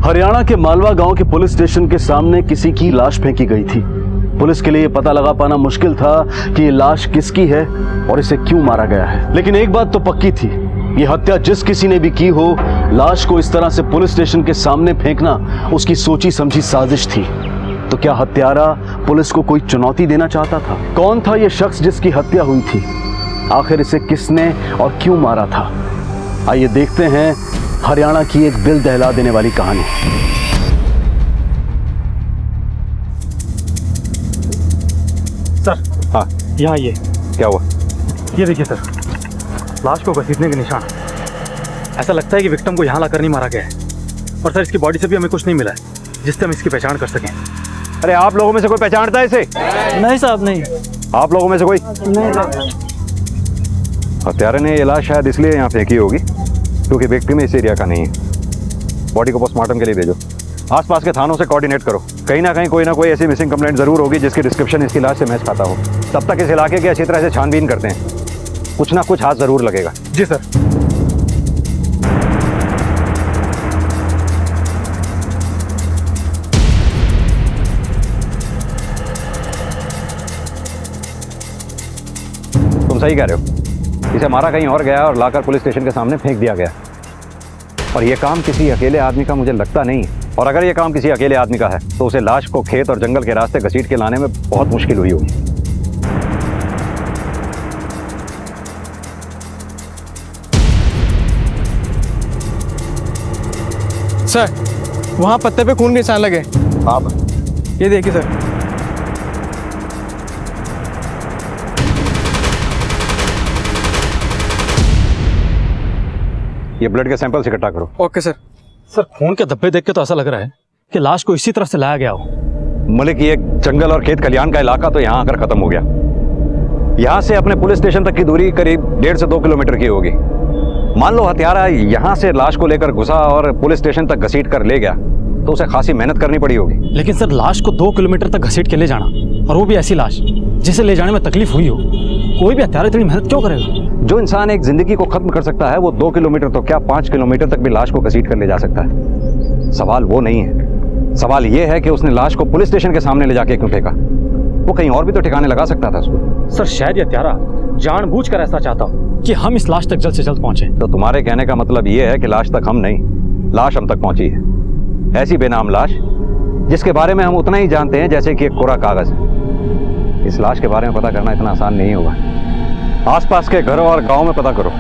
हरियाणा के मालवा गांव के पुलिस स्टेशन के सामने किसी की लाश फेंकी गई थी। पुलिस के लिए पता लगा पाना मुश्किल था कि ये लाश किसकी है और इसे क्यों मारा गया है। लेकिन एक बात तो पक्की थी, ये हत्या जिस किसी ने भी की हो, लाश को इस तरह से पुलिस स्टेशन के सामने फेंकना उसकी सोची समझी साजिश थी। तो क्या हत्यारा पुलिस को कोई चुनौती देना चाहता था? कौन था ये शख्स जिसकी हत्या हुई थी? आखिर इसे किसने और क्यों मारा था? आइए देखते हैं हरियाणा की एक दिल दहला देने वाली कहानी। सर, हाँ, यहाँ ये क्या हुआ? ये देखिए सर, लाश को घसीटने के निशान। ऐसा लगता है कि विक्टिम को यहाँ लाकर नहीं मारा गया है। और सर, इसकी बॉडी से भी हमें कुछ नहीं मिला है जिससे हम इसकी पहचान कर सकें। अरे आप लोगों में से कोई पहचानता है इसे? नहीं साहब, नहीं। आप लोगों में से कोई? नहीं साहब। हत्यारे ने ये लाश शायद इसलिए यहाँ फेंकी होगी क्योंकि विक्टिम इस एरिया का नहीं है। बॉडी को पोस्टमार्टम के लिए भेजो। आसपास के थानों से कोऑर्डिनेट करो। कहीं ना कहीं कोई ना कोई ऐसी मिसिंग कंप्लेंट जरूर होगी जिसकी डिस्क्रिप्शन इसकी लाश से मैच खाता हो। तब तक इस इलाके की अच्छी तरह से छानबीन करते हैं। कुछ ना कुछ हाथ जरूर लगेगा। जी सर। तुम सही कह रहे हो, इसे मारा कहीं और गया और लाकर पुलिस स्टेशन के सामने फेंक दिया गया। और ये काम किसी अकेले आदमी का मुझे लगता नहीं। और अगर ये काम किसी अकेले आदमी का है तो उसे लाश को खेत और जंगल के रास्ते घसीट के लाने में बहुत मुश्किल हुई होगी। सर, वहाँ पत्ते पे खून के निशान लगे। आप ये देखिए सर। ये ब्लड के सैंपल्स इकट्ठा करो। Okay sir. सर, खून के धब्बे देख के तो ऐसा लग रहा है कि लाश को इसी तरह से लाया गया हो। मलिक, ये जंगल और खेत खलियान का इलाका तो यहाँ आकर खत्म हो गया। यहाँ से अपने पुलिस स्टेशन तक की दूरी करीब 1.5 से 2 किलोमीटर की होगी। मान लो हत्यारा यहाँ से लाश को लेकर घुसा और पुलिस स्टेशन तक घसीट कर ले गया तो उसे खासी मेहनत करनी पड़ी होगी। लेकिन सर, लाश को 2 किलोमीटर तक घसीट के ले जाना, और वो भी ऐसी लाश जिसे ले जाने में तकलीफ हुई हो, कोई भी हत्यारा इतनी मेहनत क्यों करेगा? जो इंसान एक जिंदगी को खत्म कर सकता है वो 2 किलोमीटर तो क्या 5 किलोमीटर तक भी लाश को घसीट कर ले जा सकता है। सवाल वो नहीं है। सवाल ये है कि उसने लाश को पुलिस स्टेशन के सामने ले जाके क्यों फेंका? वो कहीं और भी तो ठिकाने लगा सकता था उसको। सर, शायद ये हत्यारा जानबूझकर ऐसा चाहता हो कि हम इस लाश तक जल्द से जल्द पहुंचे। तो तुम्हारे कहने का मतलब ये है कि लाश तक हम नहीं, लाश हम तक पहुंची है। ऐसी बेनाम लाश जिसके बारे में हम उतना ही जानते हैं जैसे कि एक कोरा कागज। इस लाश के बारे में पता करना इतना आसान नहीं होगा। आसपास के घरों और गांव में पता करो,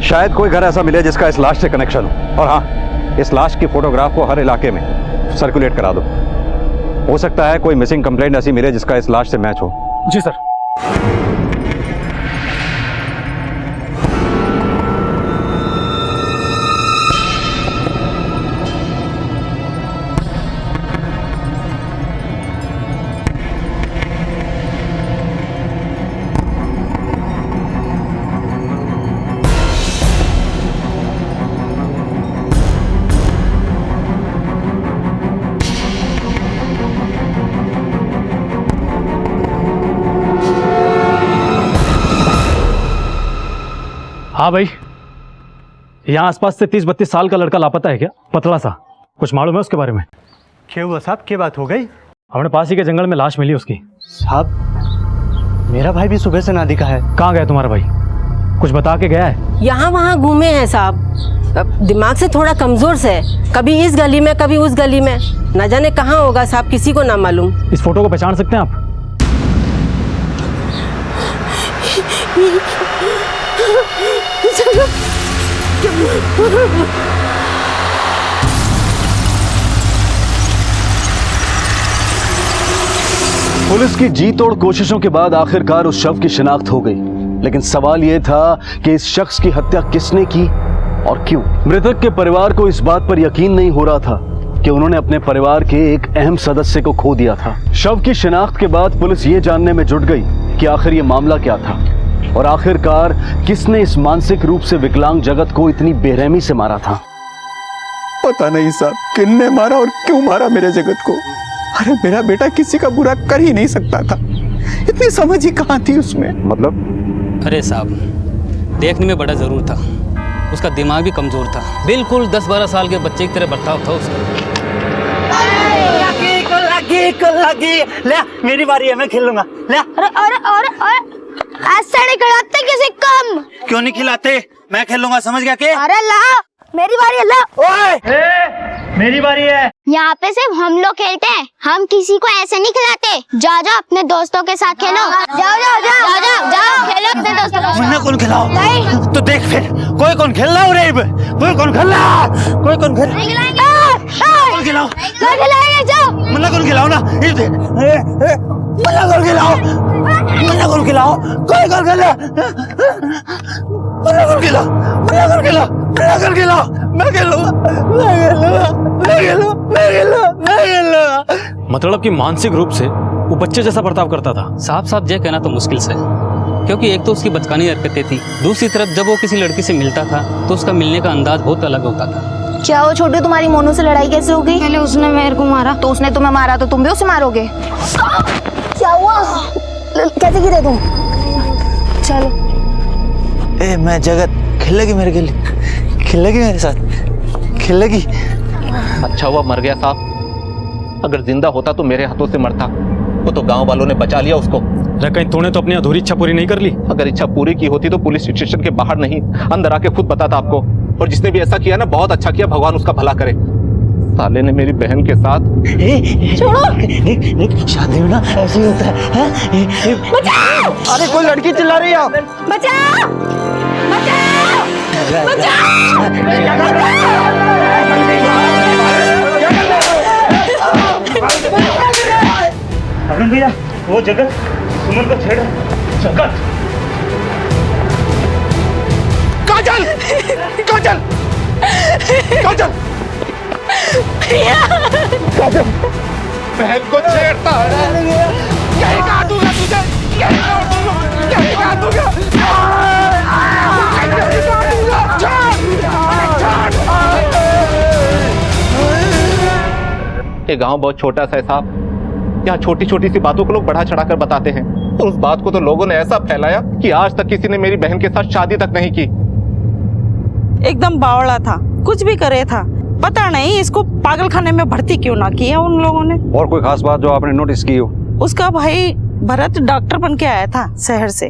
शायद कोई घर ऐसा मिले जिसका इस लाश से कनेक्शन हो। और हाँ, इस लाश की फोटोग्राफ को हर इलाके में सर्कुलेट करा दो। हो सकता है कोई मिसिंग कंप्लेंट ऐसी मिले जिसका इस लाश से मैच हो। जी सर। हाँ भाई, यहाँ आसपास से 30-32 साल का लड़का लापता है क्या? पतला सा, कुछ मालूम है उसके बारे में? क्या हुआ साहब, क्या बात हो गई? हमने पास ही के जंगल में लाश मिली उसकी। साहब, मेरा भाई भी सुबह से ना दिखा है। कहाँ गया तुम्हारा भाई? कुछ बता के गया है? यहाँ वहाँ घूमे हैं साहब, दिमाग से थोड़ा कमजोर से है। कभी इस गली में कभी उस गली में, न जाने कहाँ होगा साहब, किसी को ना मालूम। इस फोटो को पहचान सकते हैं आप? पुलिस की जी तोड़ कोशिशों के बाद आखिरकार उस शव की शिनाख्त हो गई। लेकिन सवाल यह था कि इस शख्स की हत्या किसने की और क्यों? मृतक के परिवार को इस बात पर यकीन नहीं हो रहा था कि उन्होंने अपने परिवार के एक अहम सदस्य को खो दिया था। शव की शिनाख्त के बाद पुलिस ये जानने में जुट गई कि आखिर ये मामला क्या था और आखिरकार किसने इस मानसिक रूप से विकलांग जगत को इतनी बेरहमी से मारा था। पता नहीं साहब, किसने मारा और क्यों मारा मेरे जगत को। अरे मेरा बेटा किसी का बुरा कर ही नहीं सकता था, इतनी समझ ही कहाँ थी उसमें। मतलब? अरे साहब, देखने में बड़ा ज़रूर था, उसका दिमाग भी कमज़ोर था। बिल्कुल 10-12 साल के बच्चे की तरह बर्ताव था उसका। लगी ले मेरी बारी है, मैं खेलूंगा ले। अरे ऐसे नहीं खिलाते किसी कम। क्यों नहीं खिलाते, मैं खेलूंगा, समझ गया के? अरे ला मेरी बारी है, ला। ओए मेरी बारी है। यहाँ पे सिर्फ हम लोग खेलते हैं, हम किसी को ऐसे नहीं खिलाते। जाओ जाओ अपने दोस्तों के साथ खेलो। जाओ जाओ जाओ जाओ जाओ जाओ खेलो अपने दोस्तों के साथ। मुन्ना कौन खिलाओ? तो देख फिर कोई कौन खेल रहा है? कोई कौन खेल रहा? कोई कौन खेल? कौन खिलाओ? जाओ मुन्ना कौन खिलाओ ना? मुन्ना कौन खिलाओ? मुन्ना कौन खिलाओ? कोई कौन खिला? मुन्ना कौन खिलाओ? मुन्ना कौन खिलाओ? मुन्ना कौन खिलाओ? मैं खेलूंगा, मैं खेलूंगा, मैं खेलूंगा, मैं खेलूंगा, मैं खेलूंगा। मतलब कि मानसिक रूप से वो बच्चे जैसा बर्ताव करता था। साफ साफ ये कहना तो मुश्किल से, क्योंकि एक तो उसकी बचकानी हरकतें थी, दूसरी तरफ जब वो किसी लड़की से मिलता था तो उसका मिलने का अंदाज बहुत अलग होता था। क्या वो छोटे तुम्हारी मोनू से लड़ाई कैसे हो गई? पहले उसने मेरे को मारा, तो उसने तुम्हें मारा, तो तुम भी उसे मारोगे? क्या हुआ? कैसे गिरे तुम? चलो ए मैं जगत खेलेगी मेरे लिए, खेलेगी मेरे साथ, खेलेगी। अच्छा हुआ मर गया साहब, अगर जिंदा होता तो मेरे हाथों से मरता। वो तो गांव वालों ने बचा लिया उसको। कहीं तूने तो अपनी अधूरी इच्छा पूरी नहीं कर ली? अगर इच्छा पूरी की होती तो पुलिस स्टेशन के बाहर नहीं, अंदर आके खुद बताता आपको। और जिसने भी ऐसा किया ना, बहुत अच्छा किया, भगवान उसका भला करे। साले ने मेरी बहन के साथ छोड़ो, शादी में ना ऐसे ही होता है। बचाओ! अरे कोई लड़की चिल्ला रही है। बचाओ बचाओ अरुण भैया, वो जगत सुमन को छेड़। जगत काजल, काजल, काजल, काजल बहन को छेड़ता है। यही काट दूंगा तुझे, यही काट दूंगा, यही काट दूंगा। ये गांव बहुत छोटा सा है साहब, यहाँ छोटी छोटी सी बातों को लोग बढ़ा चढ़ा कर बताते हैं। और उस बात को तो लोगों ने ऐसा फैलाया कि आज तक किसी ने मेरी बहन के साथ शादी तक नहीं की। एकदम बावड़ा था, कुछ भी करे था। पता नहीं इसको पागल खाने में भर्ती क्यों ना किया उन लोगों ने। और कोई खास बात जो आपने नोटिस की हो? उसका भाई भरत डॉक्टर बन के आया था शहर से,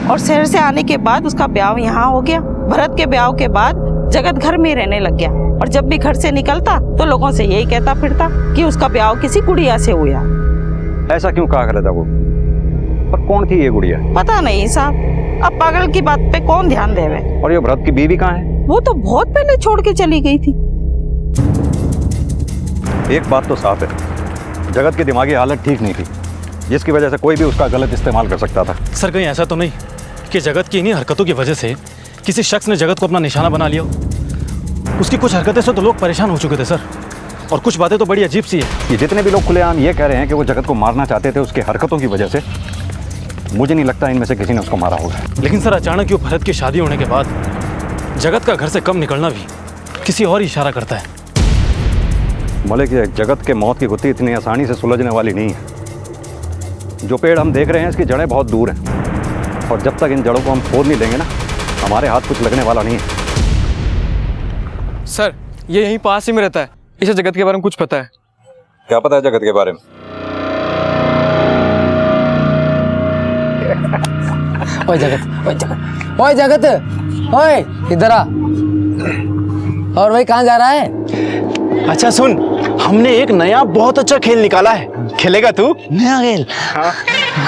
और शहर से आने के बाद उसका ब्याह यहाँ हो गया। भरत के ब्याह के बाद जगत घर में रहने लग गया, और जब भी घर से निकलता तो लोगों से यही कहता फिरता कि उसका ब्याह किसी गुड़िया से हुआ। ऐसा क्यों कहा करता वो? पर कौन थी ये गुड़िया? पता नहीं साहब, अब पागल की बात पे कौन ध्यान देवे। और ये भरत की बीवी कहाँ है? वो तो बहुत पहले छोड़ के चली गई थी। एक बात तो साफ है, जगत की दिमागी हालत ठीक नहीं थी, जिसकी वजह से कोई भी उसका गलत इस्तेमाल कर सकता था। सर कहीं ऐसा तो नहीं कि जगत की इन्हीं हरकतों की वजह से किसी शख्स ने जगत को अपना निशाना बना लिया? उसकी कुछ हरकतें से तो लोग परेशान हो चुके थे सर, और कुछ बातें तो बड़ी अजीब सी है। ये जितने भी लोग खुलेआम ये कह रहे हैं कि वो जगत को मारना चाहते थे उसकी हरकतों की वजह से, मुझे नहीं लगता इनमें से किसी ने उसको मारा होगा। लेकिन सर अचानक क्यों भरत की शादी होने के बाद जगत का घर से कम निकलना भी किसी और ही इशारा करता है। मलिक, ये जगत के मौत की गुत्थी इतनी आसानी से सुलझने वाली नहीं है। जो पेड़ हम देख रहे हैं इसकी जड़ें बहुत दूर हैं, और जब तक इन जड़ों को हम खोद नहीं देंगे ना, हमारे हाथ कुछ लगने वाला नहीं है। सर ये यहीं पास ही में रहता है, इसे जगत के बारे में कुछ पता है? क्या पता है जगत के बारे में? ओए जगत, ओए जगत, ओए जगत, ओए इधर आ। और भाई कहाँ जा रहा है? अच्छा सुन, हमने एक नया बहुत अच्छा खेल निकाला है, खेलेगा तू? नया खेल?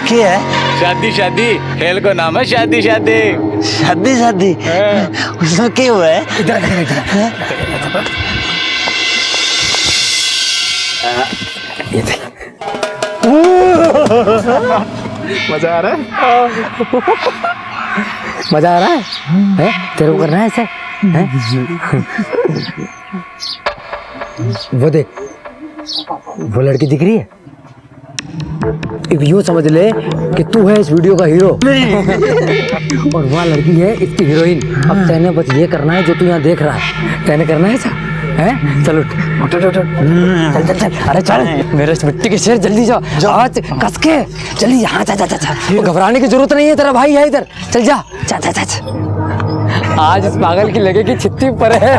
क्या है? शादी शादी खेल को नाम है शादी शादी। शादी शादी? उसमें क्या हुआ है? इधर इधर इधर। ये देख, मजा आ रहा है? मजा आ रहा है? तेरे को करना है ऐसे? वो देख, वो लड़की दिख रही है? अब यूँ समझ ले कि तू है इस वीडियो का हीरो और वहाँ लड़की है इसकी हीरोइन। अब तेने बस ये करना है जो तू यहाँ देख रहा है, तेने करना है ऐसा है? चल उठ उठ उठ उठ, चल चल चल, अरे चल मेरे इस मिट्टी के शेर, जल्दी जा, आज कस के जल्दी, यहाँ जा जा जा, घबराने की जरूरत नहीं है, तेरा भाई है इधर, चल जा जा जा जा। आज इस पागल की लगेगी छित्ती पर है।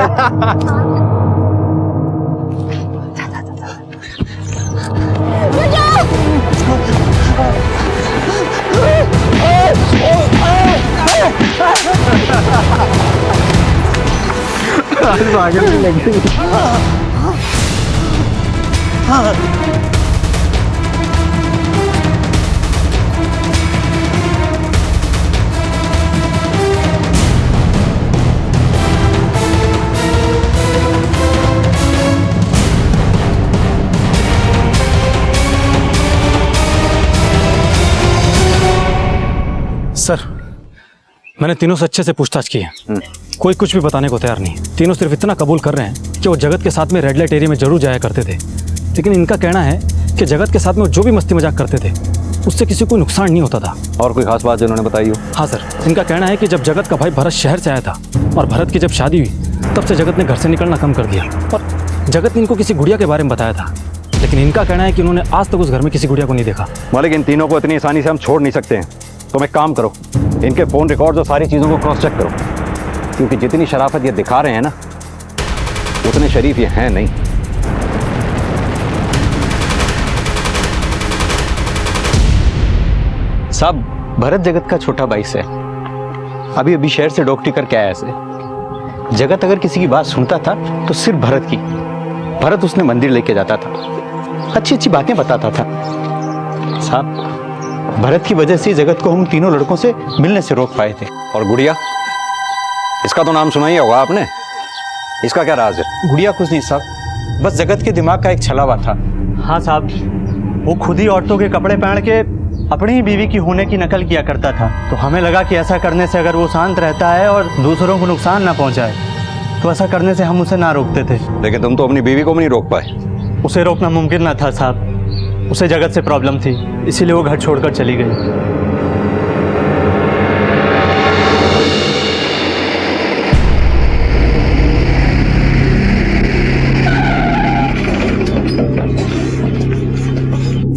सर, मैंने तीनों से अच्छे से पूछताछ की है। कोई कुछ भी बताने को तैयार नहीं। तीनों सिर्फ इतना कबूल कर रहे हैं कि वो जगत के साथ में रेड लाइट एरिया में जरूर जाया करते थे, लेकिन इनका कहना है कि जगत के साथ में वो जो भी मस्ती मजाक करते थे उससे किसी को नुकसान नहीं होता था। और कोई खास बात जिन्होंने बताई हो? हाँ सर, इनका कहना है कि जब जगत का भाई भरत शहर से आया था और भरत की जब शादी हुई तब से जगत ने घर से निकलना कम कर दिया और जगत ने इनको किसी गुड़िया के बारे में बताया था, लेकिन इनका कहना है कि उन्होंने आज तक उस घर में किसी गुड़िया को नहीं देखा। मालिक, इन तीनों को इतनी आसानी से हम छोड़ नहीं सकते हैं। तुम एक काम करो, इनके फ़ोन रिकॉर्ड्स और सारी चीज़ों को क्रॉस चेक करो, क्योंकि जितनी शराफत ये दिखा रहे हैं ना उतने शरीफ ये हैं नहीं। साहब, भरत जगत का छोटा भाई से अभी अभी शहर से डॉक्टरी करके आया से। जगत अगर किसी की बात सुनता था तो सिर्फ भरत की। भरत उसने मंदिर लेके जाता था, अच्छी अच्छी बातें बताता था। साहब, भरत की वजह से जगत को हम तीनों लड़कों से मिलने से रोक पाए थे। और गुड़िया, इसका तो नाम सुना ही होगा आपने, इसका क्या राज है? गुड़िया कुछ नहीं साहब, बस जगत के दिमाग का एक छलावा था। हाँ साहब, वो खुद ही औरतों के कपड़े पहन के अपनी ही बीवी की होने की नकल किया करता था, तो हमें लगा कि ऐसा करने से अगर वो शांत रहता है और दूसरों को नुकसान ना पहुंचाए तो ऐसा करने से हम उसे ना रोकते थे। लेकिन तुम तो अपनी बीवी को भी नहीं रोक पाए। उसे रोकना मुमकिन ना था साहब, उसे जगत से प्रॉब्लम थी, इसीलिए वो घर छोड़कर चली गई।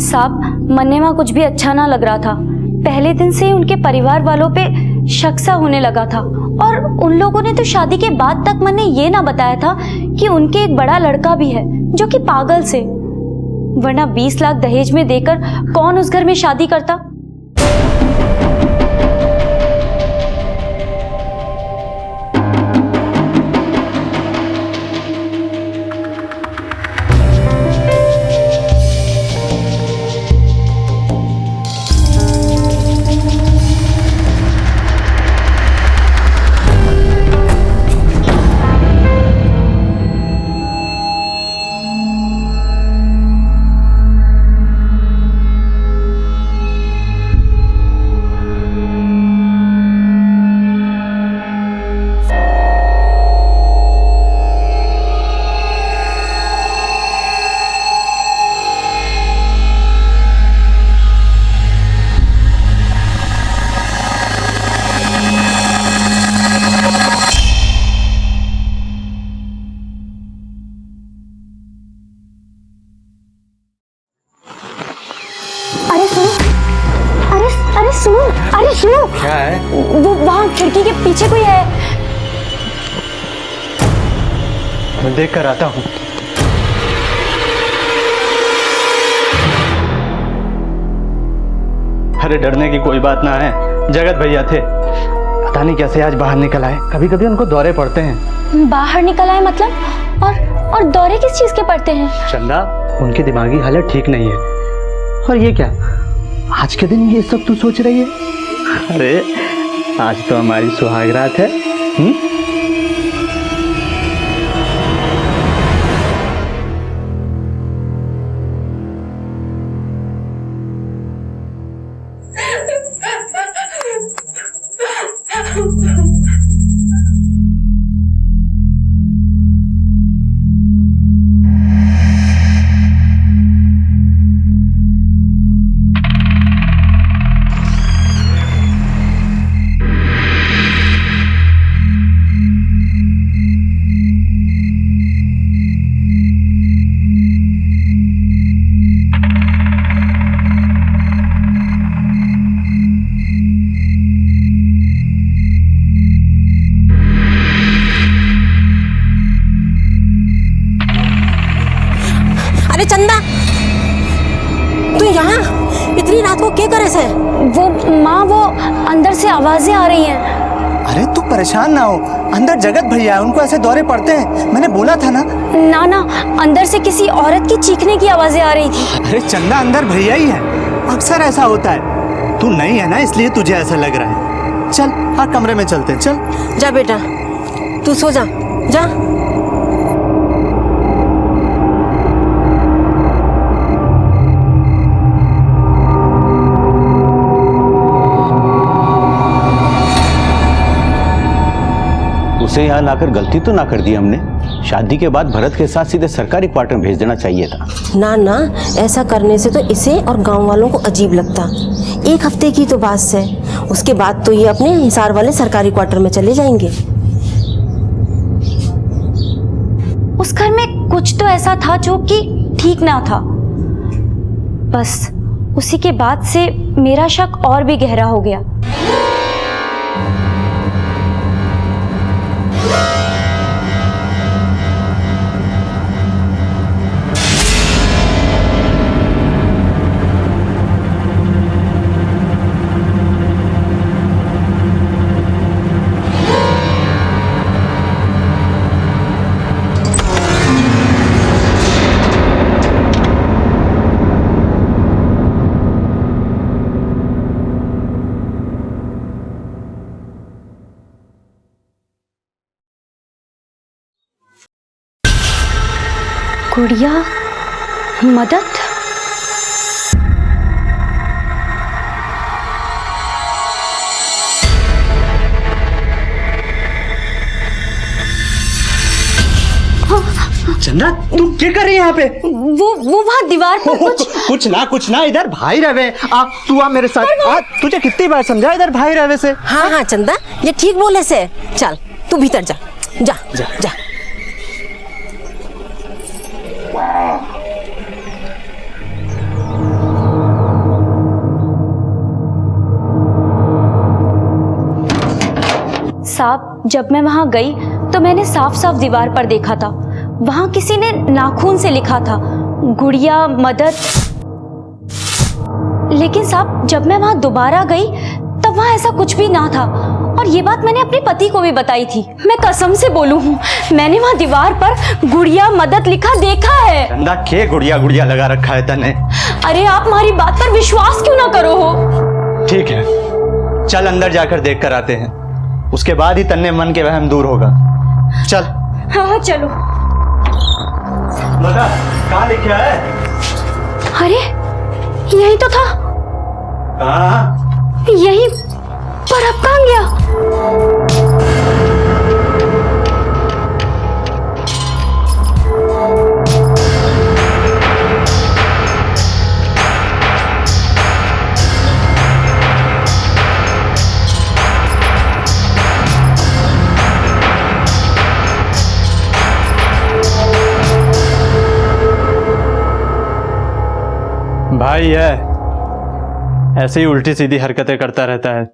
साहब, मन्नेवा कुछ भी अच्छा ना लग रहा था। पहले दिन से ही उनके परिवार वालों पे शक सा होने लगा था और उन लोगों ने तो शादी के बाद तक मन्ने ये ना बताया था कि उनके एक बड़ा लड़का भी है जो कि पागल से, वरना 20 लाख दहेज में देकर कौन उस घर में शादी करता। अरे सुनो, क्या है? वो वहाँ खिड़की के पीछे कोई है। मैं देख कर आता हूँ। अरे डरने की कोई बात ना है, जगत भैया थे, पता नहीं कैसे आज बाहर निकल आए। कभी कभी उनको दौरे पड़ते हैं। बाहर निकल आए मतलब? और दौरे किस चीज के पड़ते हैं? चंदा, उनकी दिमागी हालत ठीक नहीं है। और ये क्या, आज के दिन ये सब तू सोच रही है? अरे आज तो हमारी सुहागरात है। अरे चंदा, तू यहाँ इतनी रात को क्या करे से? वो माँ, वो अंदर से आवाजें आ रही हैं। अरे तू परेशान ना हो, अंदर जगत भैया है, उनको ऐसे दौरे पड़ते हैं, मैंने बोला था ना। ना ना, अंदर से किसी औरत की चीखने की आवाजें आ रही थी। अरे चंदा अंदर भैया ही है, अक्सर ऐसा होता है। तू नहीं है ना इसलिए तुझे ऐसा लग रहा है। चल हाँ कमरे में चलते हैं, चल। जा बेटा, तू सो जा, जा। उसे यहाँ लाकर गलती तो ना कर दी हमने। शादी के बाद भरत के साथ सीधे सरकारी क्वार्टर में भेज देना चाहिए था। ना ना, ऐसा करने से तो इसे और गांव वालों को अजीब लगता। एक हफ्ते की तो बात है, उसके बाद तो ये अपने हिसार वाले सरकारी क्वार्टर में चले जाएंगे। उस घर में कुछ तो ऐसा था जो कि ठीक ना था। बस उसी के बाद से मेरा शक और भी गहरा हो गया। गुड़िया, मदद। चंदा तू क्या कर रही है यहाँ पे? वो वहाँ दीवार पर कुछ ना इधर भाई रवे। तू आ मेरे साथ। तुझे कितनी बार समझा इधर भाई रवे से? हाँ हाँ चंदा, ये ठीक बोले से। चल तू भीतर जा, जा जा, जा। साहब, जब मैं वहां गई तो मैंने साफ साफ दीवार पर देखा था, वहां किसी ने नाखून से लिखा था गुड़िया मदद। लेकिन साहब, जब मैं वहां दोबारा गई तब वहां ऐसा कुछ भी ना था। और ये बात मैंने अपने पति को भी बताई थी। मैं कसम से बोलूं हूँ, मैंने वहां दीवार पर गुड़िया मदद लिखा देखा है। चंदा के गुड़िया गुड़िया लगा रखा है तने? अरे आप हमारी बात पर विश्वास क्यों ना करो हो? ठीक है, चल अंदर जाकर देख कर आते हैं, उसके बाद ही तन्ने मन के वहम दूर होगा। चल। हाँ चलो। बता कहाँ लिखा है? अरे यही तो था। कहाँ? यही, पर अब कहाँ गया? भाई है ऐसे ही उल्टी सीधी हरकतें करता रहता है।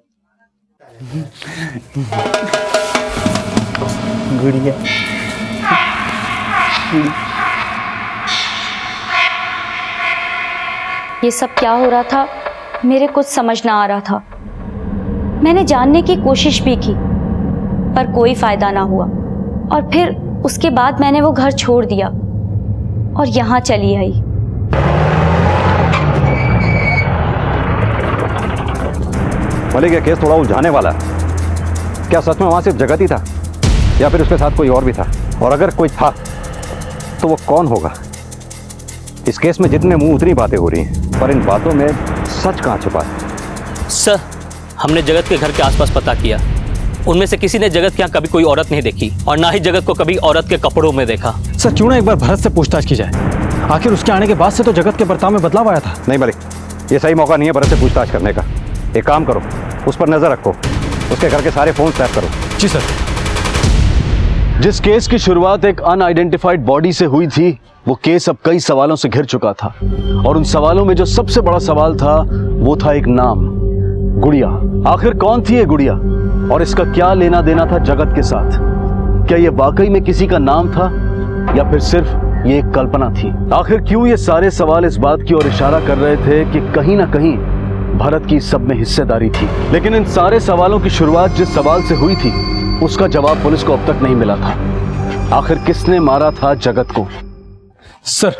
गुड़िया ये सब क्या हो रहा था मेरे कुछ समझ ना आ रहा था। मैंने जानने की कोशिश भी की पर कोई फायदा ना हुआ। और फिर उसके बाद मैंने वो घर छोड़ दिया और यहाँ चली आई। मलिक, ये केस थोड़ा उलझाने वाला है। क्या सच में वहां सिर्फ जगत ही था या फिर उसके साथ कोई और भी था? और अगर कोई था तो वो कौन होगा? इस केस में जितने मुंह उतनी बातें हो रही हैं, पर इन बातों में सच कहाँ छुपा है? सर, हमने जगत के घर के आसपास पता किया, उनमें से किसी ने जगत के यहाँ कभी कोई औरत नहीं देखी और ना ही जगत को कभी औरत के कपड़ों में देखा। सर, क्यों ना एक बार भरत से पूछताछ की जाए? आखिर उसके आने के बाद से तो जगत के बर्ताव में बदलाव आया था। नहीं मलिक, ये सही मौका नहीं है भरत से पूछताछ करने का। एक काम करो, उस पर नजर रखो, उसके घर के सारे फोन टैप करो। जी सर। जिस केस की शुरुआत एक अनआइडेंटिफाइड बॉडी से हुई थी, वो केस अब कई सवालों से घिर चुका था। और उन सवालों में जो सबसे बड़ा सवाल था वो था एक नाम, गुड़िया। आखिर कौन थी ये गुड़िया और इसका क्या लेना देना था जगत के साथ? क्या ये वाकई में किसी का नाम था या फिर सिर्फ ये एक कल्पना थी? आखिर क्यों ये सारे सवाल इस बात की ओर इशारा कर रहे थे कि कहीं ना कहीं भरत की सब में हिस्सेदारी थी। लेकिन इन सारे सवालों की शुरुआत जिस सवाल से हुई थी उसका जवाब पुलिस को अब तक नहीं मिला था। आखिर किसने मारा था जगत को? सर,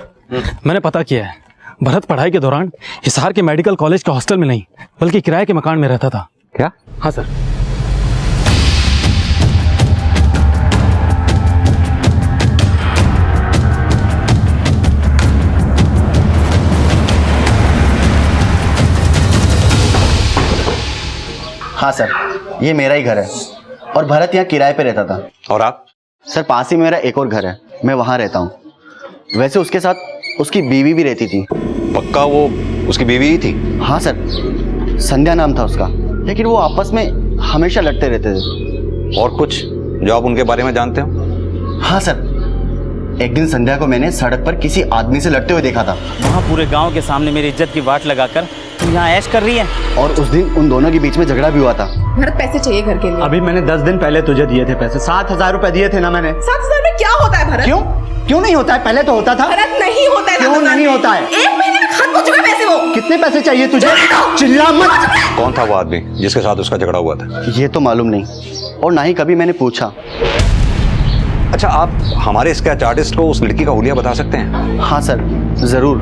मैंने पता किया है। भरत पढ़ाई के दौरान हिसार के मेडिकल कॉलेज के हॉस्टल में नहीं बल्कि किराए के मकान में रहता था। क्या? हाँ सर। हाँ सर, ये मेरा ही घर है और भरत यहाँ किराए पे रहता था। और आप? सर, पास ही मेरा एक और घर है, मैं वहाँ रहता हूँ। वैसे उसके साथ उसकी बीवी भी रहती थी। पक्का वो उसकी बीवी ही थी? हाँ सर, संध्या नाम था उसका, लेकिन वो आपस में हमेशा लड़ते रहते थे। और कुछ जो आप उनके बारे में जानते हो? हाँ सर, एक दिन संध्या को मैंने सड़क पर किसी आदमी से लड़ते हुए देखा था। वहाँ पूरे गांव के सामने मेरी इज्जत की वाट लगाकर तुम यहाँ ऐश कर रही है। और उस दिन उन दोनों के बीच में झगड़ा भी हुआ था। भरत, पैसे चाहिए घर के लिए। अभी मैंने 10 दिन पहले तुझे दिए थे पैसे, 7,000 रुपए दिए थे ना मैंने। 7,000 में क्या होता है भरत? क्यों नहीं होता है? पहले तो होता था। भरत, नहीं होता है। क्यों नहीं होता है? 1 महीने में खत्म हो चुके पैसे। वो कितने पैसे चाहिए तुझे? चिल्ला मत। कौन था वो आदमी जिसके साथ उसका झगड़ा हुआ था? ये तो मालूम नहीं और ना ही कभी मैंने पूछा। अच्छा, आप हमारे स्केच आर्टिस्ट को उस लड़की का हुलिया बता सकते हैं? हाँ सर, जरूर।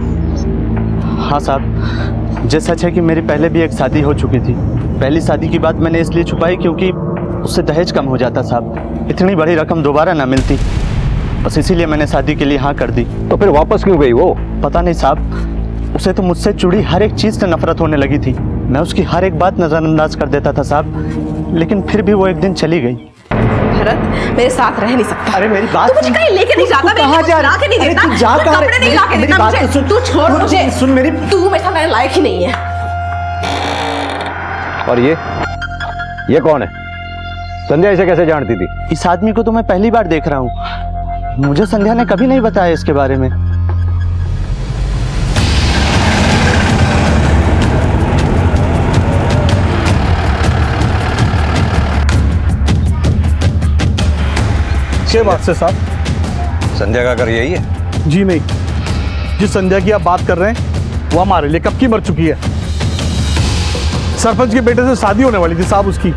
हाँ साहब, ये सच है कि मेरी पहले भी एक शादी हो चुकी थी। पहली शादी की बात मैंने इसलिए छुपाई क्योंकि उससे दहेज कम हो जाता साहब, इतनी बड़ी रकम दोबारा ना मिलती, बस इसीलिए मैंने शादी के लिए हाँ कर दी। तो फिर वापस क्यों गई वो? पता नहीं साहब, उसे तो मुझसे जुड़ी हर एक चीज़ से नफरत होने लगी थी। मैं उसकी हर एक बात नज़रअंदाज कर देता था साहब, लेकिन फिर भी वो एक दिन चली गई। भरत, मेरे साथ रह नहीं सकता। अरे मेरी बात तू मुझे कहीं लेके नहीं जाता। कहाँ जा रहा? के नहीं देता। तू जा कहाँ? कपड़े नहीं ला के मेरी देता बात मुझे। तो सुन। तू छोड़ मुझे। सुन मेरी। तू मेरे साथ रहने लायक ही नहीं है। और ये कौन है? संध्या इसे कैसे जानती थी? इस आदमी को तो मैं पहली बार देख रहा हूँ, मुझे संध्या ने कभी नहीं बताया इसके बारे में। क्या बात से साहब? संध्या का घर यही है? जी नहीं, जिस संध्या की आप बात कर रहे हैं वो हमारे लिए कब की मर चुकी है। सरपंच के बेटे से शादी होने वाली थी साहब उसकी।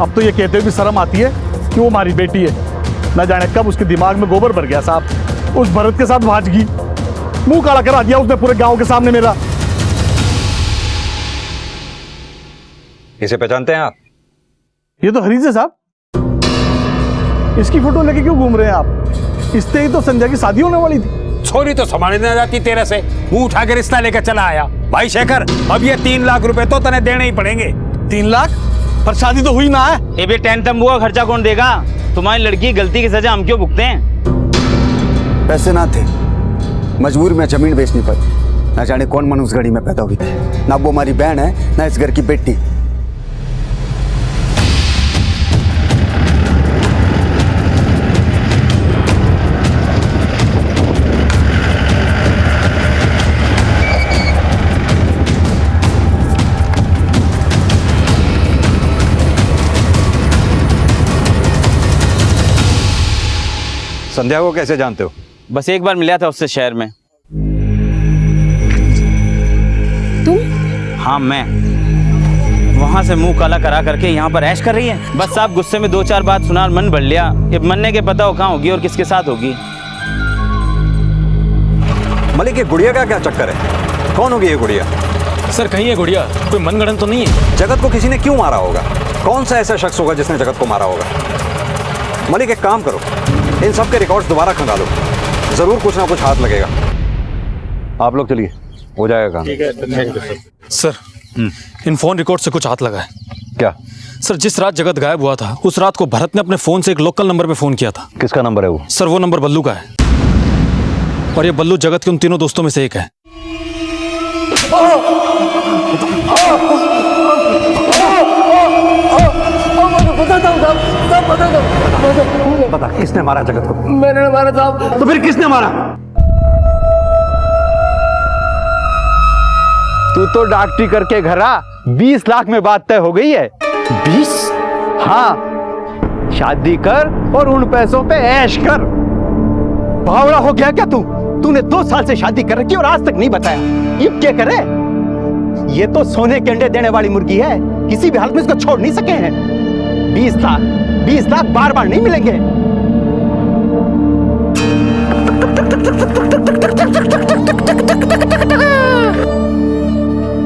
अब तो ये कहते हुए भी शर्म आती है कि वो हमारी बेटी है। न जाने कब उसके दिमाग में गोबर भर गया साहब। उस भरत के साथ भाजगी, मुंह काला करा दिया उसने पूरे गांव के सामने मेरा। इसे पहचानते हैं आप? ये तो हरीज है साहब। इसकी फोटो लेके क्यों घूम रहे हैं आप? इससे ही तो संध्या की शादी होने वाली थी। छोरी तो संभालने न जाती तेरे से, मुंह उठा के रिश्ता लेकर चला आया। भाई शेखर, अब ये 3 लाख रुपए तो तने देने ही पड़ेंगे। 3 लाख? पर शादी तो हुई ना है। ये भी टेंट तंबू का खर्चा कौन देगा? तुम्हारी लड़की की गलती की सजा हम क्यों भुगते हैं? पैसे ना थे, मजबूर में जमीन बेचनी पड़ी। ना जाने कौन मनुष्य घड़ी में पैदा हुई थी। ना वो हमारी बहन है, ना इस घर की बेटी। संध्या को कैसे जानते हो? बस एक बार मिला था उससे शहर में। तुम? हाँ मैं। वहां से मुंह काला करा करके यहाँ पर ऐश कर रही है। बस आप गुस्से में 2-4 बात सुना, मन भर लिया। ये मरने के पता हो कहाँ होगी और किसके साथ होगी। मलिक, ये गुड़िया का क्या चक्कर है? कौन होगी ये गुड़िया? सर, कहीं ये गुड़िया कोई मनगढ़ंत तो नहीं है? जगत को किसी ने क्यों मारा होगा? कौन सा ऐसा शख्स होगा जिसने जगत को मारा होगा? मलिक, एक काम करो, इन सब के रिकॉर्ड्स दोबारा खंगालो, जरूर कुछ ना कुछ हाथ लगेगा। आप लोग चलिए, हो जाएगा काम। ठीक है सर। इन फोन रिकॉर्ड से कुछ हाथ लगा है। क्या? सर, जिस रात जगत गायब हुआ था उस रात को भरत ने अपने फोन से एक लोकल नंबर पे फोन किया था। किसका नंबर है वो? सर, वो नंबर बल्लू का है और ये बल्लू जगत के उन तीनों दोस्तों में से एक है। बता, किसने मारा जगत को? मैंने मारा साहब। तो फिर किसने मारा? तू तो डॉक्टरी करके घर आ, 20 लाख में बात तय हो गई है। 20? हाँ, शादी कर और उन पैसों पे ऐश कर। बावड़ा हो गया क्या तू? तूने 2 साल से शादी कर रखी और आज तक नहीं बताया। ये क्या करे? ये तो सोने के अंडे देने वाली मुर्गी है, किसी भी हालत में इसको छोड़ नहीं सके हैं। 20 लाख बार बार नहीं मिलेंगे।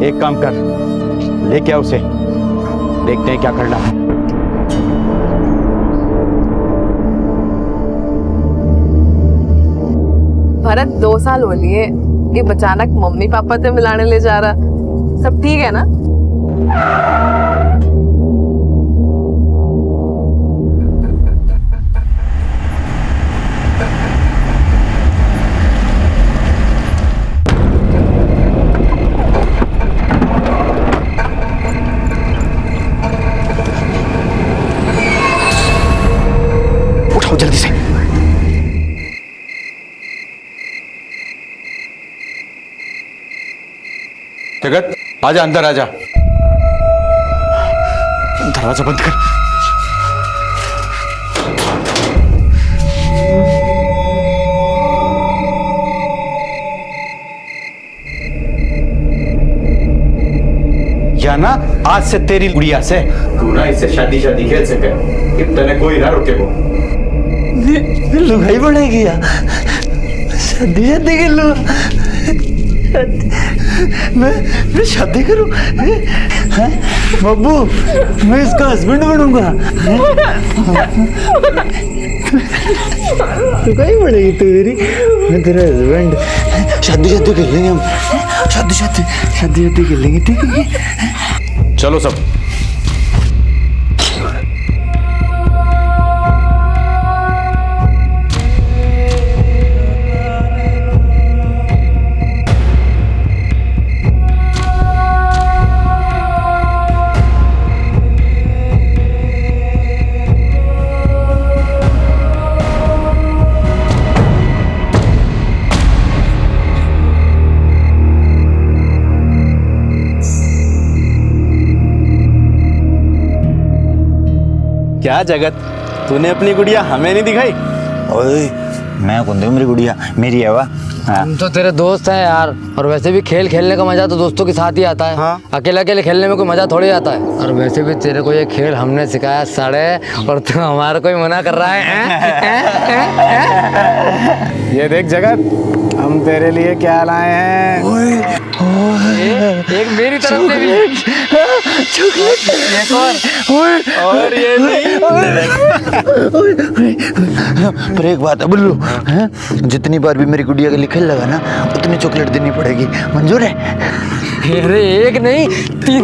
एक काम कर, लेके आ उसे, देखते हैं क्या करना है। भरत 2 साल हो लिए कि अचानक मम्मी पापा से मिलाने ले जा रहा, सब ठीक है ना? उठाओ जल्दी से। जगत आजा, अंदर आजा। दरवाजा बंद कर। या ना आज से तेरी गुड़िया से तू ना इससे शादी खेल सके, इतने कोई ना रोके वो। लुगाई बनेगी या शादी के लो, मैं शादी करूं? बब्बू, मैं इसका हस्बैंड बनूंगा। तू कहीं बनेगी तू मेरी, मैं तेरा हस्बैंड। शादी कर लेंगे हम, शादी कर लेंगे, ठीक है? चलो सब। क्या जगत, तूने अपनी गुड़िया हमें नहीं दिखाई? ओए, मैं कौन दूं मेरी गुड़िया, मेरी है वाह। हम तो तेरे दोस्त हैं यार, और वैसे भी खेल खेलने का मजा तो दोस्तों के साथ ही आता है। हाँ? अकेले अकेले खेलने में कोई मजा थोड़ी आता है। और वैसे भी तेरे को ये खेल हमने सिखाया साड़े, और तू हमारा कोई मना कर रहा है? ये देख जगत, हम तेरे लिए क्या लाए हैं। एक मेरी तरफ से भी चॉकलेट, और ये नहीं। पर एक बात है बुल्लू, जितनी बार भी मेरी गुड़िया के लिए खेल लगा ना, उतनी चॉकलेट देनी पड़ेगी, मंजूर है? अरे एक नहीं,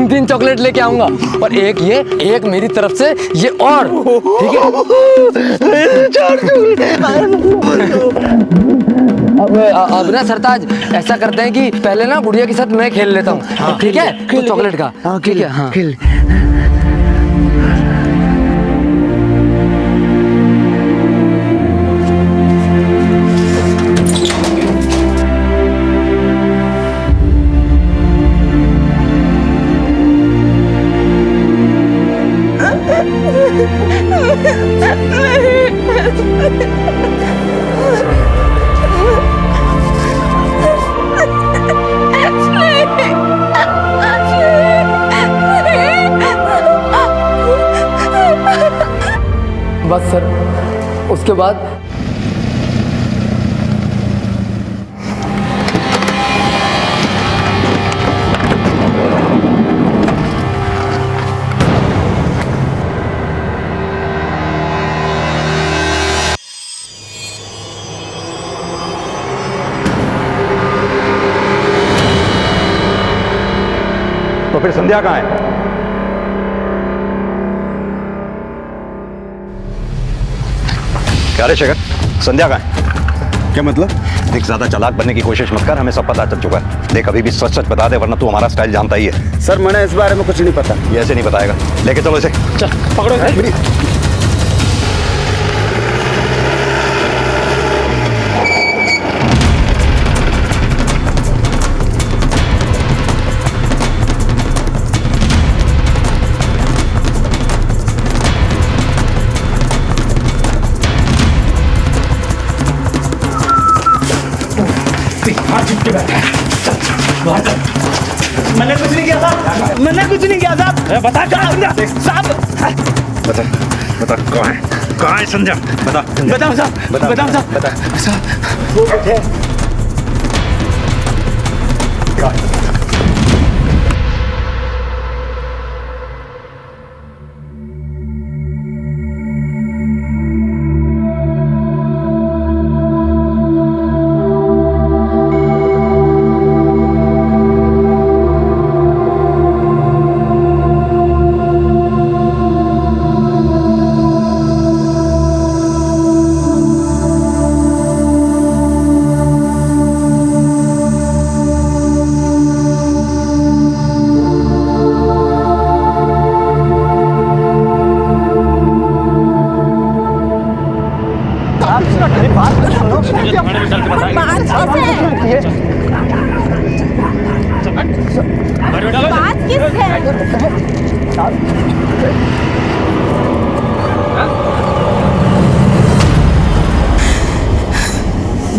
3 चॉकलेट लेके आऊंगा, और एक ये, एक मेरी तरफ से ये, और ठीक है? 4 अब ना सरताज ऐसा करते हैं कि पहले ना गुड़िया के साथ मैं खेल लेता हूँ, ठीक है? तो चॉकलेट का, ठीक है? हाँ खेल। बस सर, उसके बाद तो फिर संध्या कहाँ है? क्या रे शेखर, संध्या कहाँ है? क्या मतलब? देख, ज्यादा चालाक बनने की कोशिश मत कर, हमें सब पता चल चुका है। देख, अभी भी सच सच बता दे, वरना तू हमारा स्टाइल जानता ही है। सर, मैंने इस बारे में कुछ नहीं पता। ये ऐसे नहीं बताएगा, लेके चलो इसे। चल पकड़ो इसे। हाथ चिपके बैठा है। मैंने कुछ नहीं किया साहब, मैंने कुछ नहीं किया साहब। बता कहाँ साहब? बता कहाँ है संध्या? बताओ साहब, बताओ साहब। वो बैठे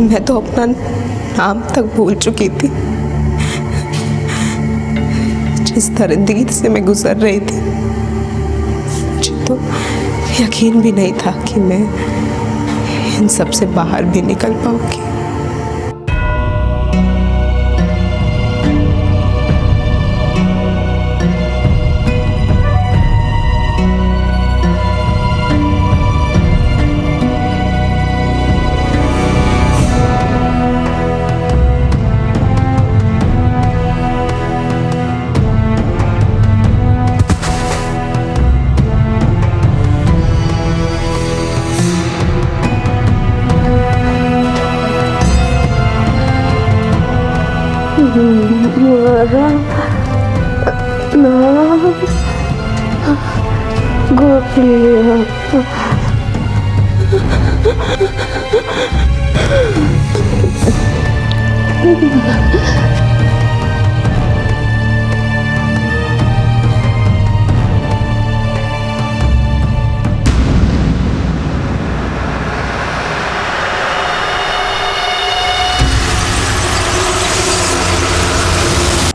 मैं तो अपना नाम तक भूल चुकी थी। जिस दरिंदगी से मैं गुजर रही थी, मुझे तो यकीन भी नहीं था कि मैं इन सब से बाहर भी निकल पाऊंगी।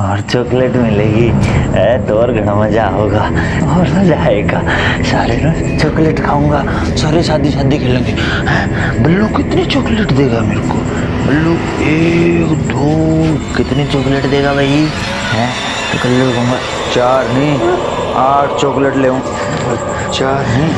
और चॉकलेट मिलेगी तो और घना मजा होगा और मजा आएगा। सारे रोज चॉकलेट खाऊंगा, सारे शादी खेलेंगे। बल्लू कितनी चॉकलेट देगा मेरे को? बल्लू 1 2 कितनी चॉकलेट देगा भाई? हैं तो कल लूँगा 4 नहीं 8 चॉकलेट ले 4 नहीं।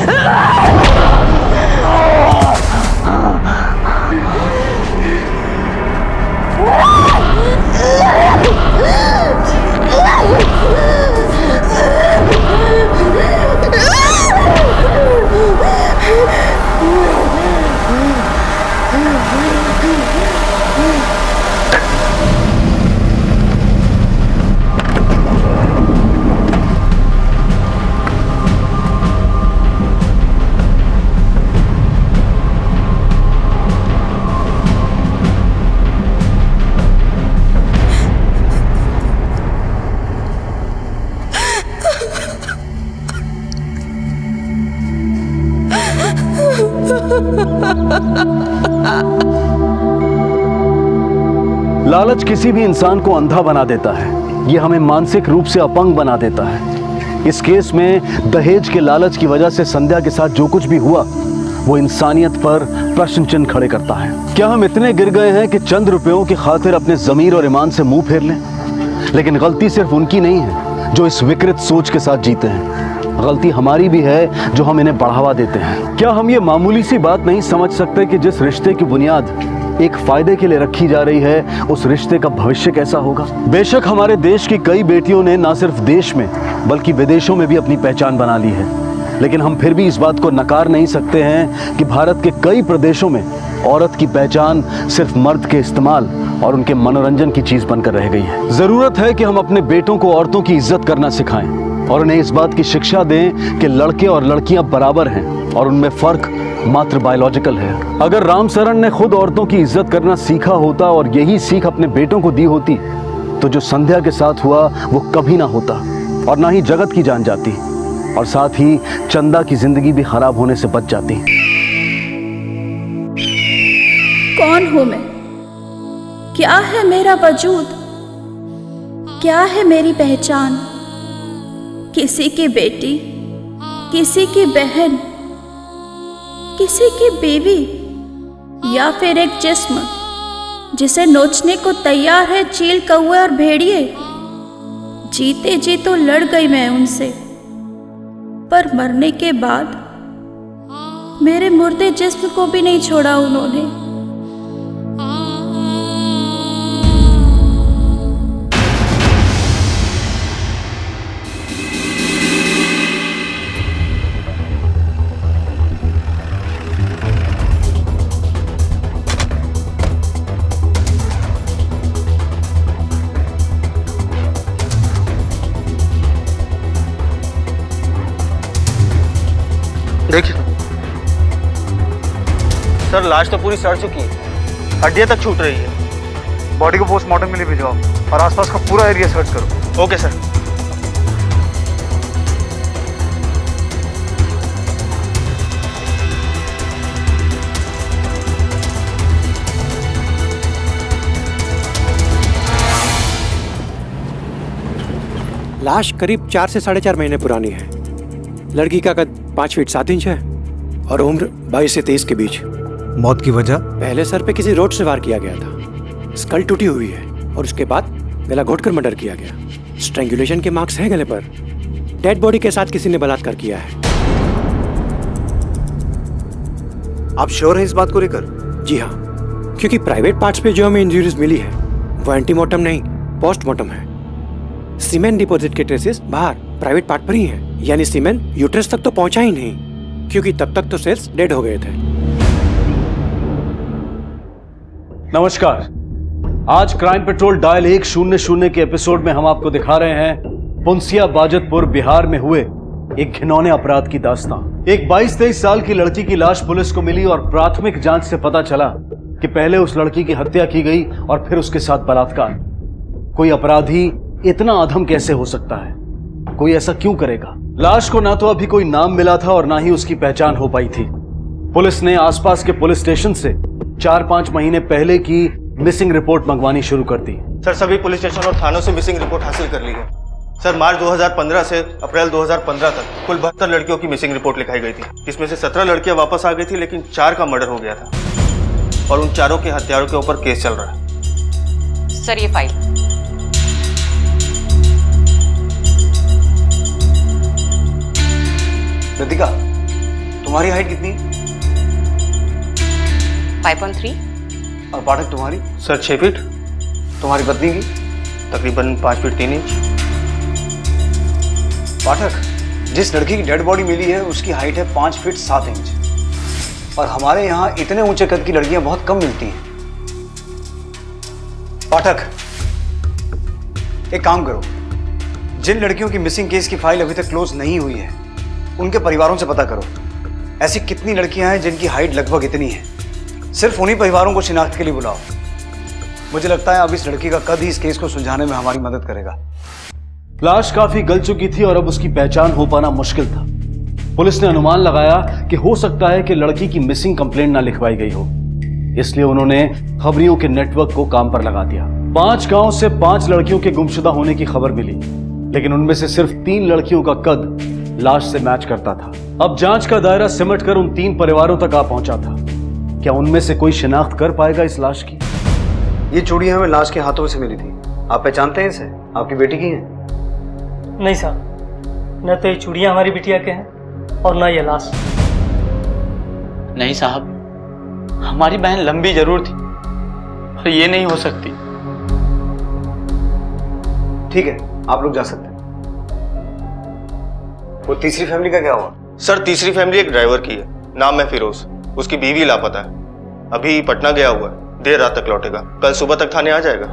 लालच किसी भी इंसान को अंधा बना देता है। ये हमें मानसिक रूप से अपंग बना देता है। इस केस में दहेज के लालच की वजह से संध्या के साथ जो कुछ भी हुआ वो इंसानियत पर प्रश्न चिन्ह खड़े करता है। क्या हम इतने गिर गए हैं कि चंद रुपयों की खातिर अपने जमीर और ईमान से मुंह फेर लें? लेकिन गलती सिर्फ उनकी नहीं है जो इस विकृत सोच के साथ जीते हैं, गलती हमारी भी है जो हम इन्हें बढ़ावा देते हैं। क्या हम ये मामूली सी बात नहीं समझ सकते कि जिस रिश्ते की बुनियाद एक फायदे के लिए रखी जा रही है उस रिश्ते का भविष्य कैसा होगा? बेशक हमारे देश की कई बेटियों ने न सिर्फ देश में बल्कि विदेशों में भी अपनी पहचान बना ली है, लेकिन हम फिर भी इस बात को नकार नहीं सकते हैं कि भारत के कई प्रदेशों में औरत की पहचान सिर्फ मर्द के इस्तेमाल और उनके मनोरंजन की चीज बनकर रह गई है। जरूरत है कि हम अपने बेटों को औरतों की इज्जत करना सिखाएं और उन्हें इस बात की शिक्षा दें कि लड़के और लड़कियां बराबर हैं और उनमें फर्क मात्र बायोलॉजिकल है। अगर रामचरण ने खुद औरतों की इज्जत करना सीखा होता और यही सीख अपने बेटों को दी होती तो जो संध्या के साथ हुआ वो कभी ना होता और ना ही जगत की जान जाती और साथ ही चंदा की जिंदगी भी खराब होने से बच जाती। कौन हूं मैं? क्या है मेरा वजूद क्या है मेरी पहचान? किसी की बेटी, किसी की बहन, किसी की बीवी, या फिर एक जिस्म जिसे नोचने को तैयार है चील, कौवे और भेड़िए। जीते जी तो लड़ गई मैं उनसे, पर मरने के बाद मेरे मुर्दे जिस्म को भी नहीं छोड़ा उन्होंने। देखिए सर, लाश तो पूरी सड़ चुकी है, हड्डियां तक छूट रही है। बॉडी को पोस्टमार्टम के लिए भिजवाओ और आसपास का पूरा एरिया सर्च करो। Okay sir. लाश करीब 4 से 4.5 महीने पुरानी है। लड़की का कद 5 फीट 7 इंच है और उम्र 22 से 23 के बीच। मौत की वजह? पहले सर पे किसी रोड से वार किया गया था, स्कल टूटी हुई है और उसके बाद गला घोटकर मर्डर किया गया। स्ट्रैंगुलेशन के मार्क्स हैं गले पर। डेड बॉडी के साथ किसी ने बलात्कार किया है। आप श्योर हैं इस बात को लेकर? जी हाँ, क्योंकि प्राइवेट पार्ट्स पे जो हमें इंजरीज मिली है वो एंटीमोर्टम नहीं, पोस्टमार्टम है। सीमेन डिपॉजिट के ट्रेसेस बाहर प्राइवेट पार्ट पर ही हैं, यानी सीमेन यूट्रस तक तो पहुंचा ही नहीं, क्योंकि तब तक तो सेल्स डेड हो गए थे। नमस्कार, आज क्राइम पेट्रोल डायल 100 के एपिसोड में हम आपको दिखा रहे हैं पुंसिया बाजतपुर बिहार में हुए एक घिनौने अपराध की दास्तां। एक 22-23 साल की लड़की की लाश पुलिस को मिली और प्राथमिक जांच से पता चला कि पहले उस लड़की की हत्या की गई और फिर उसके साथ बलात्कार। कोई अपराधी इतना अधम कैसे हो सकता है? कोई ऐसा क्यों करेगा? लाश को ना तो अभी कोई नाम मिला था और ना ही उसकी पहचान हो पाई थी। पुलिस ने आसपास के पुलिस स्टेशन से 4-5 महीने पहले की मिसिंग रिपोर्ट मंगवानी शुरू कर दी। सर, सभी पुलिस स्टेशन और थानों से मिसिंग रिपोर्ट हासिल कर ली है। सर, मार्च 2015 से अप्रैल 2015 तक कुल 72 लड़कियों की मिसिंग रिपोर्ट लिखाई गई थी। इसमें से 17 लड़कियां वापस आ गई थी, लेकिन 4 का मर्डर हो गया था और उन चारों के हत्यारों के ऊपर केस चल रहा है। सर, ये फाइल। लतिका, तुम्हारी हाइट कितनी? 5.3। और पाठक तुम्हारी? Sir 6 feet. तुम्हारी पत्नी की? तकरीबन 5 फीट 3 इंच। पाठक, जिस लड़की की डेड बॉडी मिली है उसकी हाइट है 5 फीट 7 इंच और हमारे यहाँ इतने ऊंचे कद की लड़कियां बहुत कम मिलती हैं। पाठक, एक काम करो, जिन लड़कियों की मिसिंग केस की फाइल अभी तक क्लोज नहीं हुई है उनके परिवारों से पता करो ऐसी कितनी लड़कियां हैं जिनकी हाइट लगभग इतनी है। सिर्फ उन्हीं परिवारों को शिनाख्त के लिए बुलाओ। मुझे लगता है अब इस लड़की का कद ही इस केस को सुलझाने में हमारी मदद करेगा। लाश काफी गल चुकी थी और अब उसकी पहचान हो पाना मुश्किल था। पुलिस ने अनुमान लगाया कि हो सकता है कि लड़की की मिसिंग कंप्लेंट ना लिखवाई गई हो, इसलिए उन्होंने खबरियों के नेटवर्क को काम पर लगा दिया। 5 गांव से 5 लड़कियों के गुमशुदा होने की खबर मिली, लेकिन उनमें से सिर्फ 3 लड़कियों का कद लाश से मैच करता था। अब जांच का दायरा सिमटकर उन 3 परिवारों तक आ पहुंचा था। क्या उनमें से कोई शिनाख्त कर पाएगा इस लाश की? ये चूड़ियां हमें लाश के हाथों से मिली थी। आप पहचानते हैं इसे? आपकी बेटी की हैं? नहीं साहब, न तो ये चूड़ियां हमारी बिटिया के हैं और न ये लाश। नहीं साहब, हमारी बहन लंबी जरूर थी पर ये नहीं हो सकती। ठीक है, आप लोग जा सकते हैं। वो तीसरी फैमिली का क्या हुआ? सर, तीसरी फैमिली एक ड्राइवर की है, नाम है फिरोज। उसकी बीवी लापता है, अभी पटना गया हुआ है, देर रात तक लौटेगा, कल सुबह तक थाने आ जाएगा।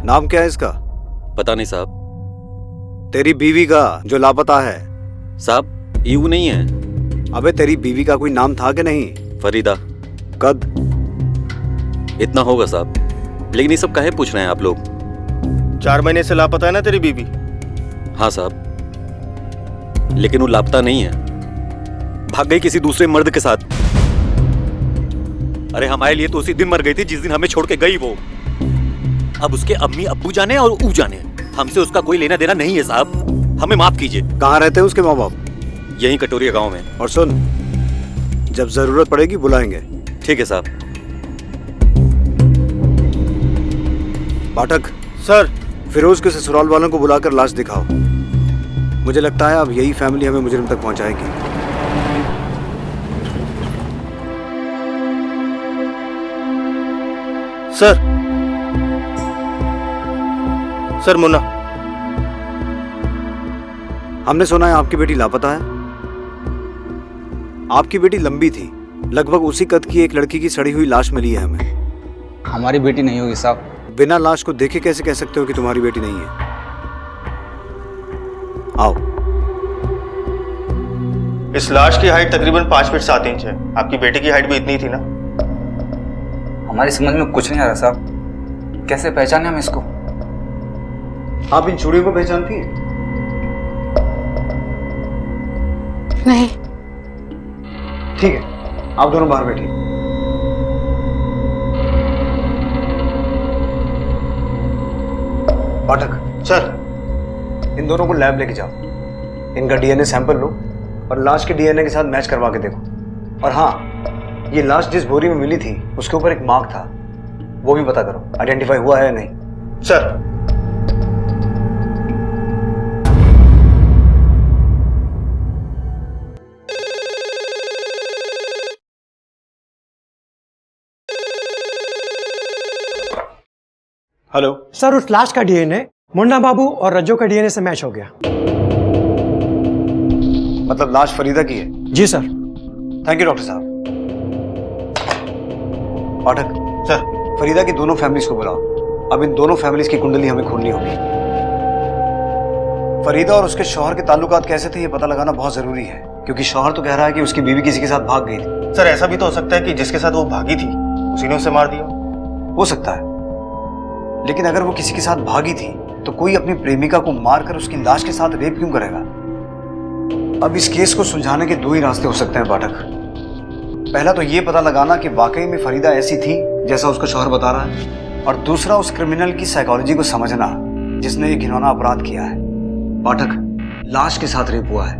नाम क्या है इसका? पता नहीं साहब। तेरी बीवी का जो लापता है? साहब, यू नहीं है। अबे, तेरी बीवी का कोई नाम था कि नहीं? फरीदा। कद? इतना होगा साहब, लेकिन ये सब काहे पूछ रहे हैं आप लोग? 4 महीने से लापता है ना तेरी बीवी? हाँ साहब। लेकिन वो लापता नहीं है, भाग गई किसी दूसरे मर्द के साथ। अरे हमारे लिए तो उसी दिन मर गई थी जिस दिन हमें छोड़ के गई वो। अब उसके अम्मी अब्बू जाने और ऊ जाने, हमसे उसका कोई लेना देना नहीं है साहब, हमें माफ कीजिए। कहाँ रहते हैं उसके माँ बाप? यहीं कटोरिया गांव में। और सुन, जब जरूरत पड़ेगी बुलाएंगे। ठीक है साहब। पाठक सर, फिरोज के ससुराल वालों को बुलाकर लाश दिखाओ। मुझे लगता है अब यही फैमिली हमें मुजरिम तक पहुंचाएगी। सर मुन्ना, हमने सुना है आपकी बेटी लापता है। आपकी बेटी लंबी थी, लगभग उसी कद की एक लड़की की सड़ी हुई लाश मिली है हमें। हमारी बेटी नहीं होगी साहब। बिना लाश को देखे कैसे कह सकते हो कि तुम्हारी बेटी नहीं है? आओ। इस लाश की हाइट तकरीबन 5 फीट 7 इंच है। आपकी बेटी की हाइट भी इतनी थी ना? हमारी समझ में कुछ नहीं आ रहा साहब, कैसे पहचाने हम इसको? आप इन चूड़ियों को पहचानती हैं? नहीं। ठीक है, आप दोनों बाहर बैठिए। पाठक सर, इन दोनों को लैब लेके जाओ। इनका डीएनए सैंपल लो और लाश के डीएनए के साथ मैच करवा के देखो। और हाँ, ये लाश जिस बोरी में मिली थी उसके ऊपर एक मार्क था, वो भी पता करो आइडेंटिफाई हुआ है या नहीं। सर। हेलो सर, उस लाश का डीएनए मुन्ना बाबू और रज्जो का डीएनए से मैच हो गया। मतलब लाश फरीदा की है? जी सर। थैंक यू डॉक्टर साहब। पाठक सर, फरीदा की दोनों फैमिलीज को बुलाओ। अब इन दोनों फैमिलीज की कुंडली हमें खोलनी होगी। फरीदा और उसके शौहर के ताल्लुकात कैसे थे ये पता लगाना बहुत जरूरी है, क्योंकि शौहर तो कह रहा है कि उसकी बीवी किसी के साथ भाग गई थी। सर, ऐसा भी तो हो सकता है कि जिसके साथ वो भागी थी उसी ने उसे मार दिया। हो सकता है, लेकिन अगर वो किसी के साथ भागी थी तो कोई अपनी प्रेमिका को मारकर उसकी लाश के साथ रेप क्यों करेगा? अब इस केस को सुलझाने के 2 ही रास्ते हो सकते हैं पाठक। पहला तो ये पता लगाना कि वाकई में फरीदा ऐसी थी जैसा उसका शौहर बता रहा है, और दूसरा उस क्रिमिनल की साइकोलॉजी को समझना जिसने ये घिनौना अपराध किया है। पाठक, लाश के साथ रेप हुआ है।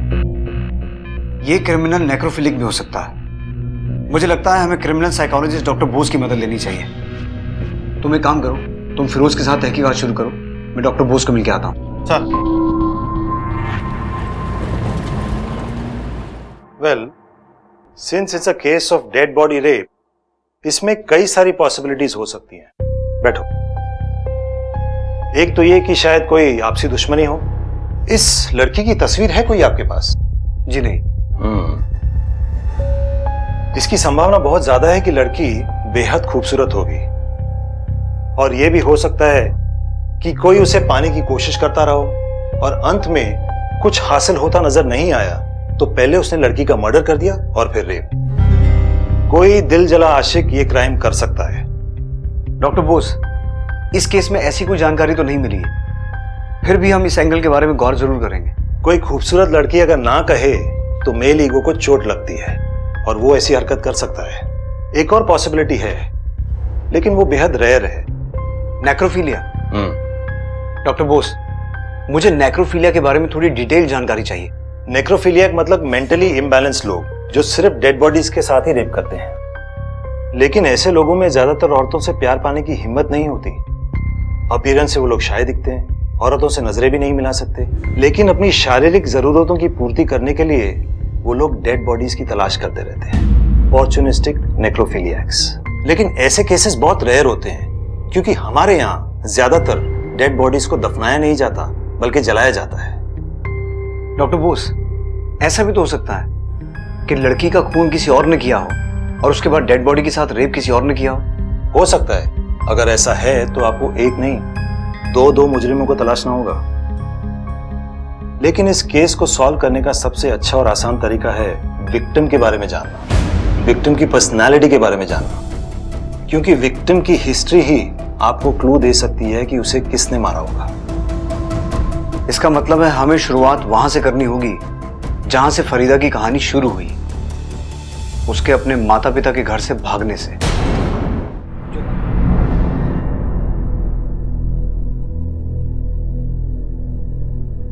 ये क्रिमिनल नेक्रोफिलिक भी हो सकता है। मुझे लगता है हमें क्रिमिनल साइकोलॉजिस्ट डॉक्टर बोस की मदद लेनी चाहिए। तुम एक काम करो, तुम फिरोज के साथ तहकीकात शुरू करो, मैं डॉक्टर बोस को मिलकर आता हूं। Sir. Well, since it's a case of dead body rape, इसमें कई सारी पॉसिबिलिटीज हो सकती हैं। बैठो। एक तो ये कि शायद कोई आपसी दुश्मनी हो। इस लड़की की तस्वीर है कोई आपके पास? जी नहीं। इसकी संभावना बहुत ज्यादा है कि लड़की बेहद खूबसूरत होगी, और यह भी हो सकता है कि कोई उसे पाने की कोशिश करता रहो और अंत में कुछ हासिल होता नजर नहीं आया तो पहले उसने लड़की का मर्डर कर दिया और फिर रेप। कोई दिल जला आशिक ये क्राइम कर सकता है। डॉक्टर बोस, इस केस में ऐसी कोई जानकारी तो नहीं मिली है, फिर भी हम इस एंगल के बारे में गौर जरूर करेंगे। कोई खूबसूरत लड़की अगर ना कहे तो मेल ईगो को चोट लगती है और वो ऐसी हरकत कर सकता है। एक और पॉसिबिलिटी है, लेकिन वो बेहद रेयर है। नेक्रोफिलिया। डॉक्टर बोस, मुझे नेक्रोफिलिया के बारे में थोड़ी डिटेल जानकारी चाहिए। नेक्रोफिलिया मतलब मेंटली इम्बैलेंस लोग जो सिर्फ डेड बॉडीज के साथ ही रेप करते हैं। लेकिन ऐसे लोगों में ज्यादातर औरतों से प्यार पाने की हिम्मत नहीं होती। अपीयरेंस से वो लोग शाय दिखते हैं, औरतों से नजरें भी नहीं मिला सकते, लेकिन अपनी शारीरिक जरूरतों की पूर्ति करने के लिए वो लोग डेड बॉडीज की तलाश करते रहते हैं। ऑपर्चुनिस्टिक नेक्रोफिलियक्स। लेकिन ऐसे केसेस बहुत रेयर होते हैं, क्योंकि हमारे यहाँ ज्यादातर डेड बॉडीज को दफनाया नहीं जाता बल्कि जलाया जाता है। डॉक्टर बोस, ऐसा भी तो हो सकता है कि लड़की का खून किसी और ने किया हो और उसके बाद डेड बॉडी के साथ रेप किसी और ने किया हो सकता है। अगर ऐसा है तो आपको एक नहीं दो मुजरिमों को तलाशना होगा। लेकिन इस केस को सॉल्व करने का सबसे अच्छा और आसान तरीका है विक्टिम के बारे में जानना, विक्टिम की पर्सनालिटी के बारे में जानना, क्योंकि विक्टिम की हिस्ट्री ही आपको क्लू दे सकती है कि उसे किसने मारा होगा। इसका मतलब है हमें शुरुआत वहां से करनी होगी जहां से फरीदा की कहानी शुरू हुई, उसके अपने माता पिता के घर से भागने से।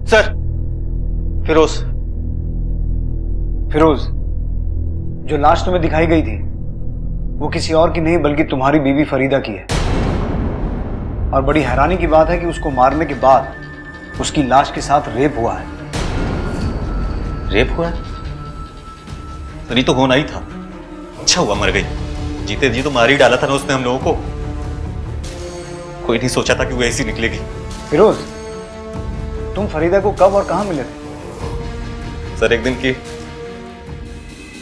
सर, फिरोज, जो लाश तुम्हें दिखाई गई थी वो किसी और की नहीं बल्कि तुम्हारी बीवी फरीदा की है। और बड़ी हैरानी की बात है कि उसको मारने के बाद उसकी लाश के साथ रेप हुआ है। रेप हुआ है? सर, ये तो होना ही था। अच्छा हुआ मर गई, जीते जी तो मार ही डाला था ना उसने हम लोगों को। कोई नहीं सोचा था कि वो ऐसी निकलेगी। फिरोज, तुम फरीदा को कब और कहां मिले थे? सर, एक दिन की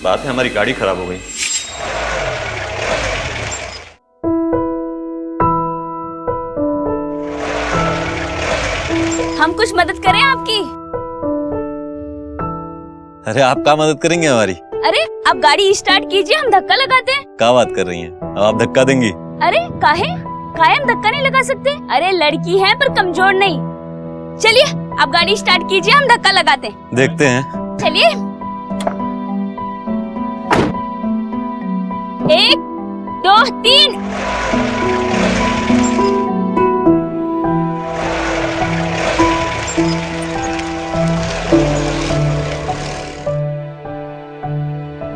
बात है, हमारी गाड़ी खराब हो गई। हम कुछ मदद करें आपकी? अरे आप क्या मदद करेंगे हमारी? अरे आप गाड़ी स्टार्ट कीजिए, हम धक्का लगाते हैं। क्या बात कर रही हैं? अब आप धक्का देंगी? अरे काहे हम धक्का नहीं लगा सकते? अरे लड़की है पर कमजोर नहीं। चलिए आप गाड़ी स्टार्ट कीजिए, हम धक्का लगाते हैं। देखते हैं। चलिए, 1 2 3।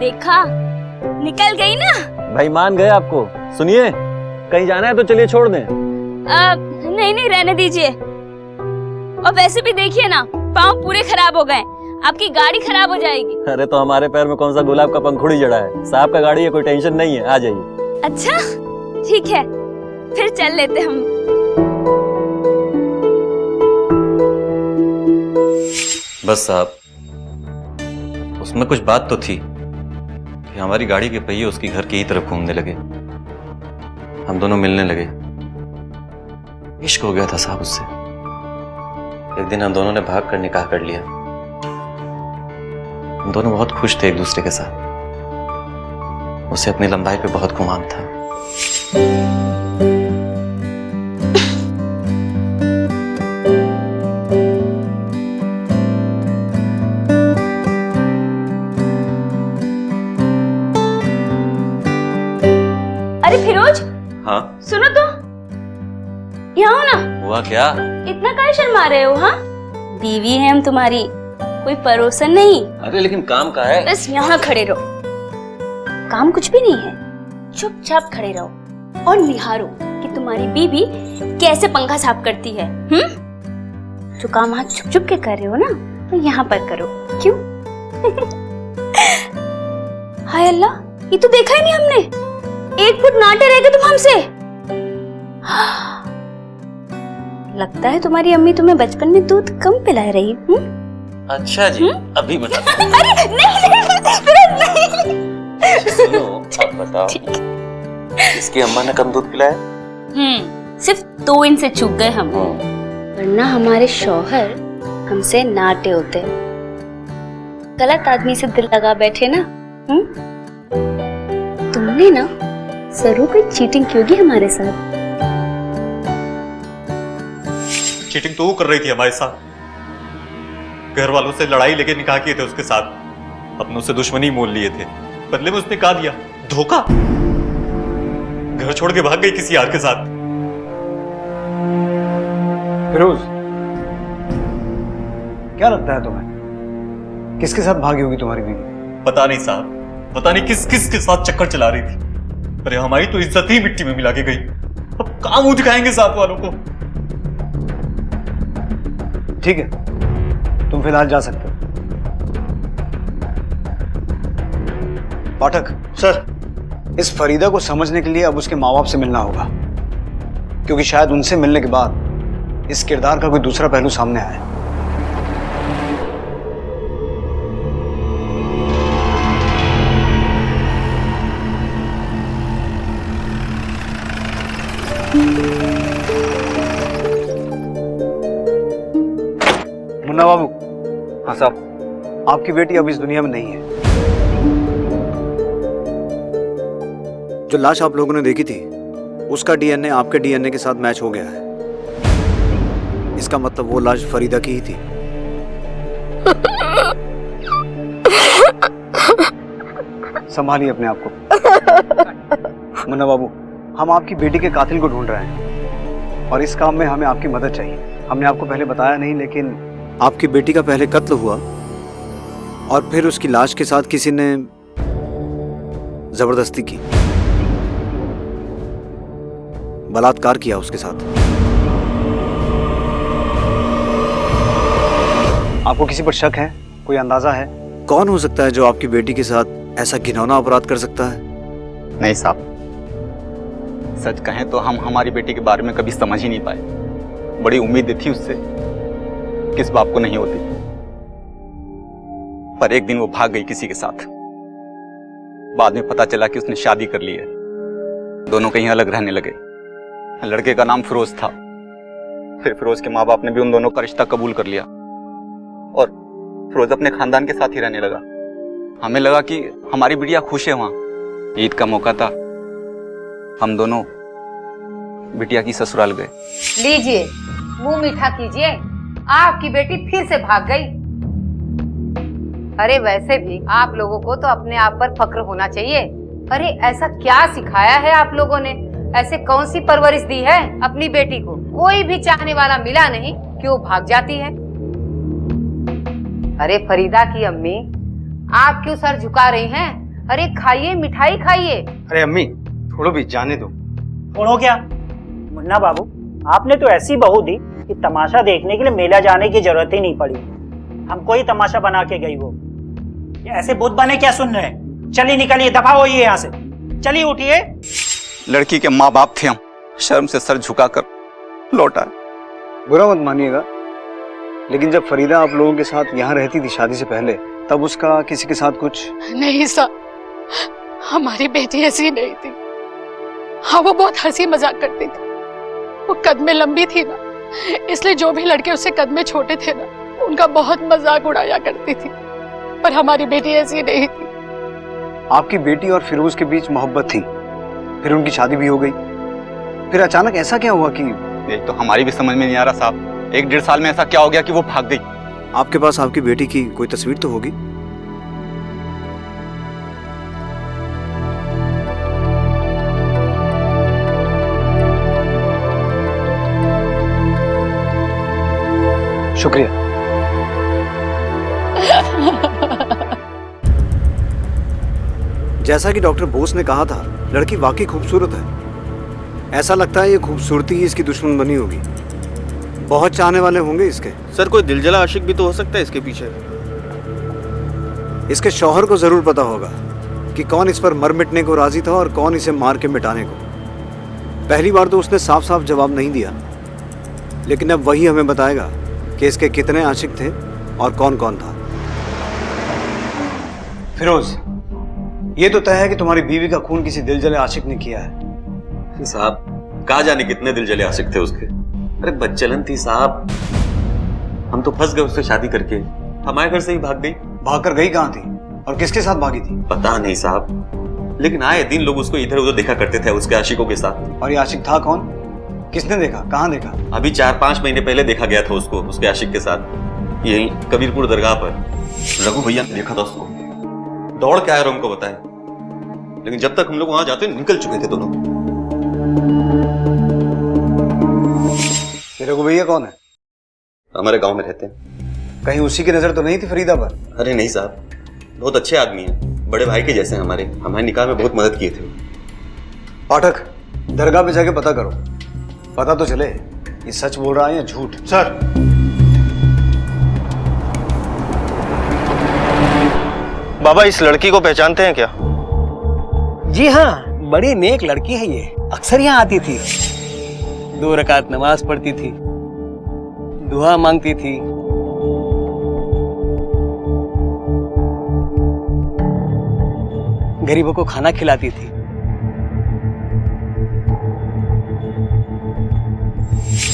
देखा, निकल गई ना। भाई मान गए आपको। सुनिए, कहीं जाना है तो चलिए छोड़ दें। नहीं रहने दीजिए। और वैसे भी देखिए ना, पाँव पूरे खराब हो गए, आपकी गाड़ी खराब हो जाएगी। अरे तो हमारे पैर में कौन सा गुलाब का पंखुड़ी जड़ा है? साहब का गाड़ी है, कोई टेंशन नहीं है, आ जाइए। अच्छा ठीक है, फिर चल लेते हम। बस साहब, उसमें कुछ बात तो थी कि हमारी गाड़ी के पहिए उसकी घर की ही तरफ घूमने लगे। हम दोनों मिलने लगे, इश्क हो गया था साहब उससे। एक दिन हम दोनों ने भाग कर निकाह कर लिया। हम दोनों बहुत खुश थे एक दूसरे के साथ। उसे अपनी लंबाई पे बहुत गुमान था। अरे फिरोज, हाँ सुनो तो, यहाँ हो ना। हुआ क्या? इतना काहे शर्मा रहे हो? हाँ, बीवी है हम तुम्हारी, कोई परोसन नहीं। अरे लेकिन काम का है। बस यहाँ खड़े रहो, काम कुछ भी नहीं है। चुपचाप खड़े रहो और निहारो कि तुम्हारी बीवी कैसे पंखा साफ करती है। जो काम हाथ छुप छुप के कर रहे हो ना, तो यहाँ पर करो। क्यों? हाय अल्लाह, ये तो देखा ही नहीं हमने। 1 फुट नाटे रह गए तुम हमसे। लगता है तुम्हारी अम्मी तुम्हें बचपन में दूध कम पिला रही। अच्छा जी, अभी बता। अरे नहीं। सुनो, अब बताओ, इसकी अम्मा ने कम दूध पिलाया? सिर्फ 2 इंच से चूक गए हम, वरना हमारे शौहर हमसे नाटे होते। गलत आदमी से दिल लगा बैठे ना। तुमने ना जरूर कोई चीटिंग की होगी हमारे साथ। चीटिंग तो वो कर रही थी हमारे साथ। घर वालों से लड़ाई लेके निकाह किए थे उसके साथ, अपनों से दुश्मनी मोल लिए थे। बदले में उसने कहा दिया धोखा, घर छोड़ के भाग गई किसी यार के साथ। फिरोज, क्या लगता है तुम्हें, किसके साथ भागी होगी तुम्हारी बीवी? पता नहीं साहब, पता नहीं किस किस के साथ चक्कर चला रही थी। अरे हमारी तो इज्जत ही मिट्टी में मिला के गई। अब कहां मुंह दिखाएंगे साथ वालों को? ठीक है, तुम फिलहाल जा सकते हो। पाठक सर, इस फरीदा को समझने के लिए अब उसके माँ बाप से मिलना होगा, क्योंकि शायद उनसे मिलने के बाद इस किरदार का कोई दूसरा पहलू सामने आए। मुन्ना बाबू। हाँ साहब, आपकी बेटी अब इस दुनिया में नहीं है। जो लाश आप लोगों ने देखी थी, उसका डीएनए आपके डीएनए के साथ मैच हो गया है। इसका मतलब वो लाश फरीदा की ही थी। संभालिए अपने आप को। मुन्ना बाबू, हम आपकी बेटी के कातिल को ढूंढ रहे हैं और इस काम में हमें आपकी मदद चाहिए। हमने आपको पहले बताया नहीं, लेकिन आपकी बेटी का पहले कत्ल हुआ और फिर उसकी लाश के साथ किसी ने जबरदस्ती की, बलात्कार किया उसके साथ। आपको किसी पर शक है? कोई अंदाजा है कौन हो सकता है जो आपकी बेटी के साथ ऐसा घिनौना अपराध कर सकता है? नहीं साहब, सच कहें तो हम हमारी बेटी के बारे में कभी समझ ही नहीं पाए। बड़ी उम्मीद थी उससे, किस बाप को नहीं होती, पर एक दिन वो भाग गई किसी के साथ। बाद में पता चला कि उसने शादी कर ली है, दोनों कहीं अलग रहने लगे। लड़के का नाम फिरोज था। फिर फिरोज के माँ बाप ने भी उन दोनों का रिश्ता कबूल कर लिया और फिरोज अपने खानदान के साथ ही रहने लगा। हमें लगा कि हमारी बिटिया खुश है वहां। ईद का मौका था, हम दोनों बिटिया की ससुराल गए। लीजिए, मुंह मीठा कीजिए, आपकी बेटी फिर से भाग गई। अरे वैसे भी आप लोगों को तो अपने आप पर फक्र होना चाहिए। अरे ऐसा क्या सिखाया है आप लोगों ने? ऐसे कौन सी परवरिश दी है अपनी बेटी को? कोई भी चाहने वाला मिला नहीं कि वो भाग जाती है। अरे फरीदा की अम्मी, आप क्यों सर झुका रही हैं? अरे खाइए, मिठाई खाइए। अरे अम्मी, थोड़ा भी जाने दो। छोड़ो क्या मुन्ना बाबू, आपने तो ऐसी बहू दी कि तमाशा देखने के लिए मेला जाने की जरूरत ही नहीं पड़ी। हमको ही तमाशा बना के गई वो। ये ऐसे भूत बने क्या सुन रहे हैं? चलिए निकलिए, दफा होइए यहाँ से, चलिए उठिए। लड़की के माँ बाप थे हम, शर्म से सर झुकाकर लौट आए। बुरा मत मानिएगा, लेकिन जब फरीदा आप लोगों के साथ यहाँ रहती थी शादी से पहले, तब उसका किसी के साथ कुछ? नहीं साहब, हमारी बेटी ऐसी नहीं थी। हाँ, वो बहुत हंसी मजाक करती थी। वो कद में लंबी थी ना, इसलिए जो भी लड़के उससे कद में छोटे थे ना, उनका बहुत मजाक उड़ाया करती थी। पर हमारी बेटी ऐसी नहीं थी। आपकी बेटी और फिरोज के बीच मोहब्बत थी, फिर उनकी शादी भी हो गई। फिर अचानक ऐसा क्या हुआ कि? ये तो हमारी भी समझ में नहीं आ रहा साहब। 1-1.5 साल में ऐसा क्या हो गया कि वो भाग गई? आपके पास आपकी बेटी की कोई तस्वीर तो होगी? शुक्रिया। जैसा कि डॉक्टर बोस ने कहा था, लड़की वाकई खूबसूरत है। ऐसा लगता है ये खूबसूरती ही इसकी दुश्मन बनी होगी। बहुत चाहने वाले होंगे इसके। सर, कोई दिलजला आशिक भी तो हो सकता है इसके पीछे। इसके शौहर को जरूर पता होगा कि कौन इस पर मर मिटने को राजी था और कौन इसे मार के मिटाने को। पहली बार तो उसने साफ साफ जवाब नहीं दिया, लेकिन अब वही हमें बताएगा कि इसके कितने आशिक थे और कौन कौन था। फिरोज, ये तो तय है कि तुम्हारी बीवी का खून किसी दिलजले आशिक ने किया है। साहब, कहा जाने कितने दिलजले आशिक थे उसके। अरे बच्चलन थी साहब, हम तो फंस गए उससे शादी करके। हमारे घर से ही भाग गई। भाग कर गई कहाँ थी और किसके साथ भागी थी? पता नहीं साहब, लेकिन आए दिन लोग उसको इधर उधर देखा करते थे उसके आशिकों के साथ। और ये आशिक था कौन? किसने देखा? कहाँ देखा? अभी 4-5 महीने पहले देखा गया था उसको उसके आशिक के साथ, यही कबीरपुर दरगाह पर। रघु भैया ने देखा था उसको, दौड़ के आया और हमको बताया, लेकिन जब तक हम लोग वहां जाते निकल चुके थे दोनों। रघु भैया कौन है? हमारे गांव में रहते हैं। कहीं उसी की नजर तो नहीं थी फरीदा पर? अरे नहीं साहब, बहुत अच्छे आदमी हैं, बड़े भाई के जैसे हैं। हमारे निकाह में बहुत मदद किए थे। पाठक, दरगाह पे जाके पता करो, पता तो चले ये सच बोल रहा है या झूठ। सर, बाबा इस लड़की को पहचानते हैं क्या? जी हाँ, बड़ी नेक लड़की है ये। अक्सर यहाँ आती थी, 2 रकात नमाज पढ़ती थी, दुआ मांगती थी। गरीबों को खाना खिलाती थी।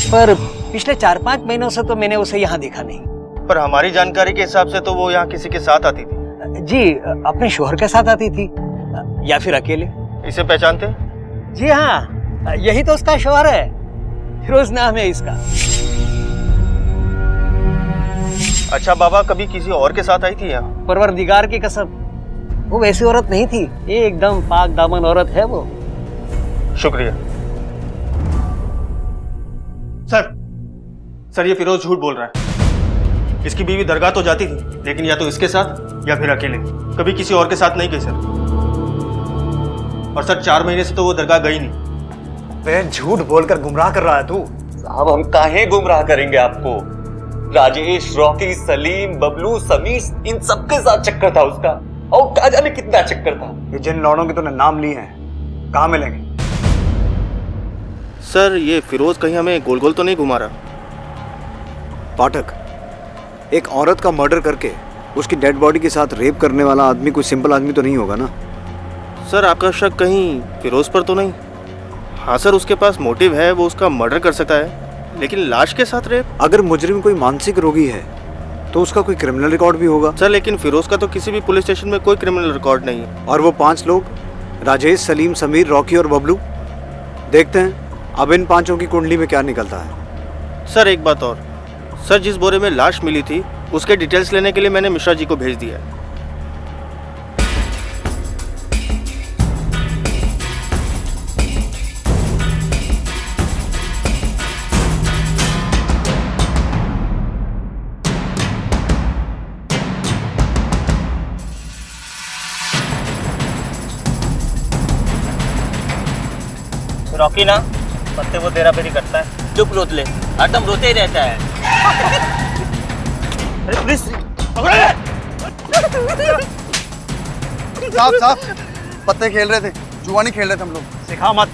पर पिछले 4-5 महीनों से तो मैंने उसे यहाँ देखा नहीं। पर हमारी जानकारी के हिसाब से तो वो यहाँ किसी के साथ आती थी। जी, अपने शोहर के साथ आती थी या फिर अकेले। इसे पहचानते हैं? जी हाँ, यही तो उसका शोहर है, फिरोज नाम है इसका। अच्छा बाबा, कभी किसी और के साथ आई थी यहाँ? परवरदिगार की कसम, वो वैसी औरत नहीं थी, ये एकदम पाक दामन औरत है वो। शुक्रिया सर ये फिरोज झूठ बोल रहा है। इसकी बीवी दरगाह तो जाती थी, लेकिन या तो इसके साथ या फिर अकेले, कभी किसी और के साथ नहीं गई सर। और सर 4 महीने से तो वो दरगाह गई नहीं। वे झूठ बोलकर गुमराह कर रहा है तू। साहब हम काहे गुमराह करेंगे आपको? राजेश, रॉकी, सलीम, बबलू, समीर, इन सबके साथ चक्कर था उसका, और कहा जाने कितना चक्कर था। ये जिन लौड़ों के तूने नाम लिए हैं कहाँ मिलेंगे? सर ये फिरोज कहीं हमें गोल गोल तो नहीं घुमा रहा? पाठक, एक औरत का मर्डर करके उसकी डेड बॉडी के साथ रेप करने वाला आदमी कोई सिंपल आदमी तो नहीं होगा ना? सर आपका शक कहीं फिरोज पर तो नहीं? हाँ सर, उसके पास मोटिव है, वो उसका मर्डर कर सकता है, लेकिन लाश के साथ रेप? अगर मुजरिम कोई मानसिक रोगी है तो उसका कोई क्रिमिनल रिकॉर्ड भी होगा। सर लेकिन फिरोज का तो किसी भी पुलिस स्टेशन में कोई क्रिमिनल रिकॉर्ड नहीं है। और वो 5 लोग, राजेश, सलीम, समीर, रॉकी और बबलू, देखते हैं अब इन 5 की कुंडली में क्या निकलता है। सर एक बात और, सर जिस बोरे में लाश मिली थी उसके डिटेल्स लेने के लिए मैंने मिश्रा जी को भेज दिया है। रॉकी ना पत्ते वो तेरा फेरी करता है। चुप रोतले, हरदम रोते ही रहता है। अरे पुलिस! साहब पत्ते खेल रहे थे, जुआ नहीं खेल रहे थे हम लोग। सिखा मत।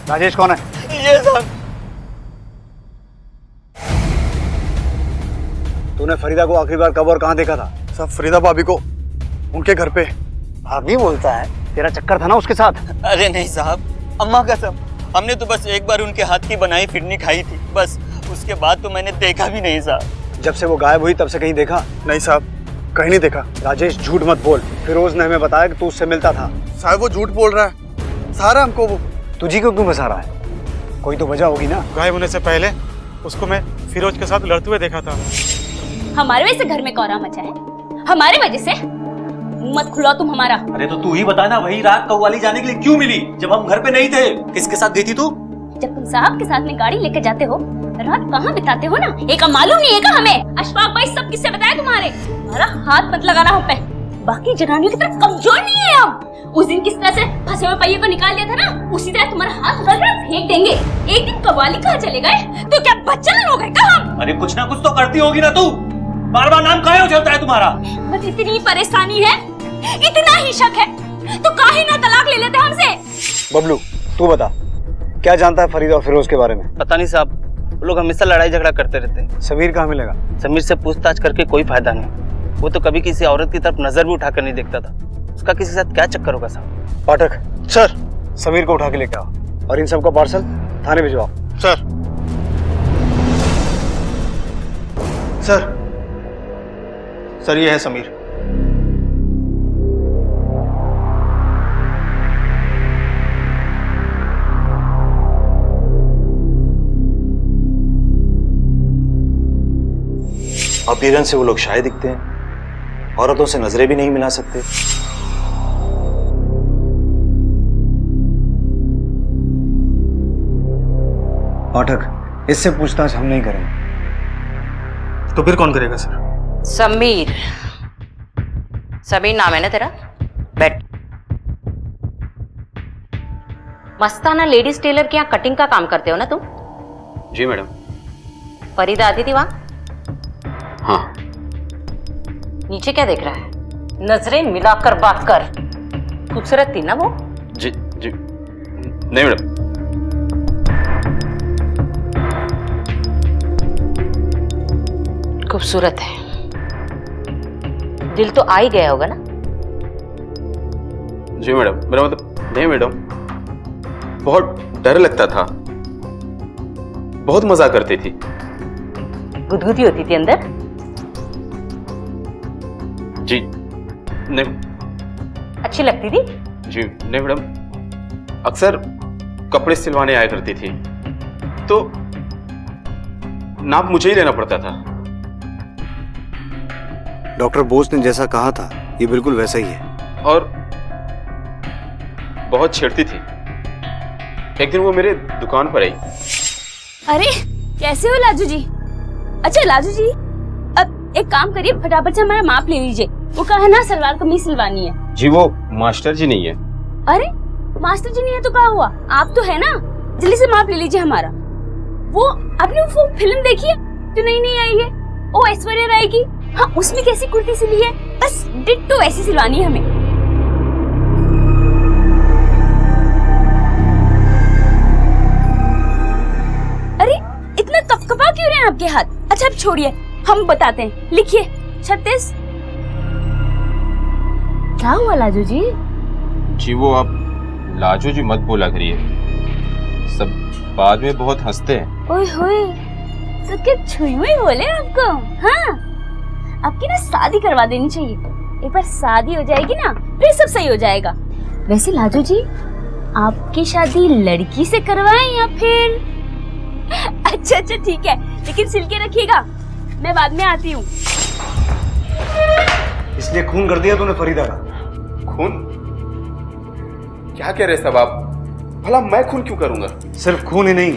राजेश कौन है? ये साहब। तूने फरीदा को आखिरी बार कब और कहाँ देखा था? सब फरीदा भाभी को उनके घर पे। भाभी बोलता है, तेरा चक्कर था ना उसके साथ? अरे नहीं साहब, अम्मा कसम, हमने तो बस एक बार उनके हाथ की बनाई फिरनी खाई थी, बस उसके बाद तो मैंने देखा भी नहीं साहब। जब से वो गायब हुई तब से कहीं देखा? नहीं साहब, कहीं नहीं देखा। राजेश झूठ मत बोल, फिरोज ने हमें बताया कि तू उससे मिलता था। साहब वो झूठ बोल रहा है, सारा हमको वो। तुझी को क्यों फंसा रहा है? कोई तो वजह होगी ना। गायब होने से पहले उसको मैं फिरोज के साथ लड़ते हुए देखा था। हमारे वजह से घर में कौरा मचा है, हमारे वजह से? मत खुलाओ तुम हमारा। अरे तो तू ही बता ना, वही रात कव्वाली जाने के लिए क्यों मिली जब हम घर पे नहीं थे? किसके साथ गई थी तू? जब तुम साहब के साथ में गाड़ी लेके जाते हो, रात कहाँ बिताते हो ना, एक मालूम नहीं है का हमें? अशफाक भाई सब किससे बताया तुम्हारे? हमारा हाथ मत लगाना हम पे, बाकी जनानियों की तरह कमजोर नहीं है हम। उस दिन किस तरह से फंसे हुए पहिए को निकाल दिया था ना, उसी तरह तुम्हारा हाथ उठा कर फेंक देंगे। एक दिन कव्वाली कहाँ चले गए तो क्या बच्चा हो गए का हम? अरे कुछ ना कुछ तो करती होगी ना तू, बार बार नाम काहे उछलता है तुम्हारा? बस इतनी परेशानी है, इतना ही शक है तो काहे ना तलाक ले लेते हमसे? बबलू तू बता, क्या जानता है फरीदा और फिरोज के बारे में? पता नहीं साहब, वो लोग हमेशा लड़ाई झगड़ा करते रहते हैं। समीर कहाँ मिलेगा? समीर से पूछताछ करके कोई फायदा नहीं, वो तो कभी किसी औरत की तरफ नजर भी उठाकर नहीं देखता था। उसका किसी साथ क्या चक्कर होगा साहब? पाठक सर, समीर को उठा के लेके आओ और इन सबका पार्सल थाने भिजवाओ। सर सर सर ये है समीर। अपीयरेंस से वो लोग शायद दिखते हैं, औरतों से नजरें भी नहीं मिला सकते। पाठक इससे पूछताछ हम नहीं करेंगे। तो फिर कौन करेगा सर? समीर, समीर नाम है ना तेरा? बैठ। मस्ताना लेडीज टेलर के यहाँ कटिंग का काम करते हो ना तुम? जी मैडम। फरीदा आती थी वहां? हाँ। नीचे क्या देख रहा है? नजरें मिलाकर बात कर। खूबसूरत थी ना वो? जी जी नहीं मैडम। खूबसूरत है, दिल तो आ ही गया होगा ना? जी मैडम, मेरा मतलब नहीं मैडम, बहुत डर लगता था, बहुत मजा करती थी। गुदगुदी होती थी अंदर? जी नहीं। अच्छी लगती थी? जी नहीं मैडम, अक्सर कपड़े सिलवाने आया करती थी तो नाप मुझे ही लेना पड़ता था। डॉक्टर बोस ने जैसा कहा था ये बिल्कुल वैसा ही है। और बहुत छेड़ती थी। एक दिन वो मेरे दुकान पर आई। अरे कैसे हो लाजू जी? अच्छा लाजू जी, अब एक काम करिए, फटाफट से हमारा माप ले लीजिए। वो कहा है ना सलवार कमीज सिलवानी है। जी वो मास्टर जी नहीं है। अरे मास्टर जी नहीं है तो क्या हुआ, आप तो है ना, जल्दी से माप ले लीजिए हमारा। वो आपने वो फिल्म देखी है जो नहीं आई है, ओ ऐश्वर्या राय की? हाँ, उसमें कैसी कुर्ती सिली है, बस डिट्टो ऐसी सिलवानी है हमें। अरे इतना कपकपा क्यों रहे हैं आपके हाथ? अच्छा अब छोड़िए, हम बताते हैं, लिखिए 36। क्या हुआ लाजू जी? जी वो आप लाजू जी मत बोला करिए, सब बाद में बहुत हंसते हैं। ओए होए, तो क्या छुई हुई बोले आपको? हाँ, आपकी ना शादी करवा देनी चाहिए। एक बार शादी हो जाएगी ना फिर सब सही हो जाएगा। वैसे लाजू जी, आपकी शादी लड़की से करवाएं या फिर? अच्छा ठीक है, लेकिन सिल के रखिएगा, मैं बाद में आती हूँ। इसलिए खून कर दिया तूने फरीदा का? खून? क्या कह रहे सब आप? भला मैं खून क्यों करूंगा? सिर्फ खून ही नहीं,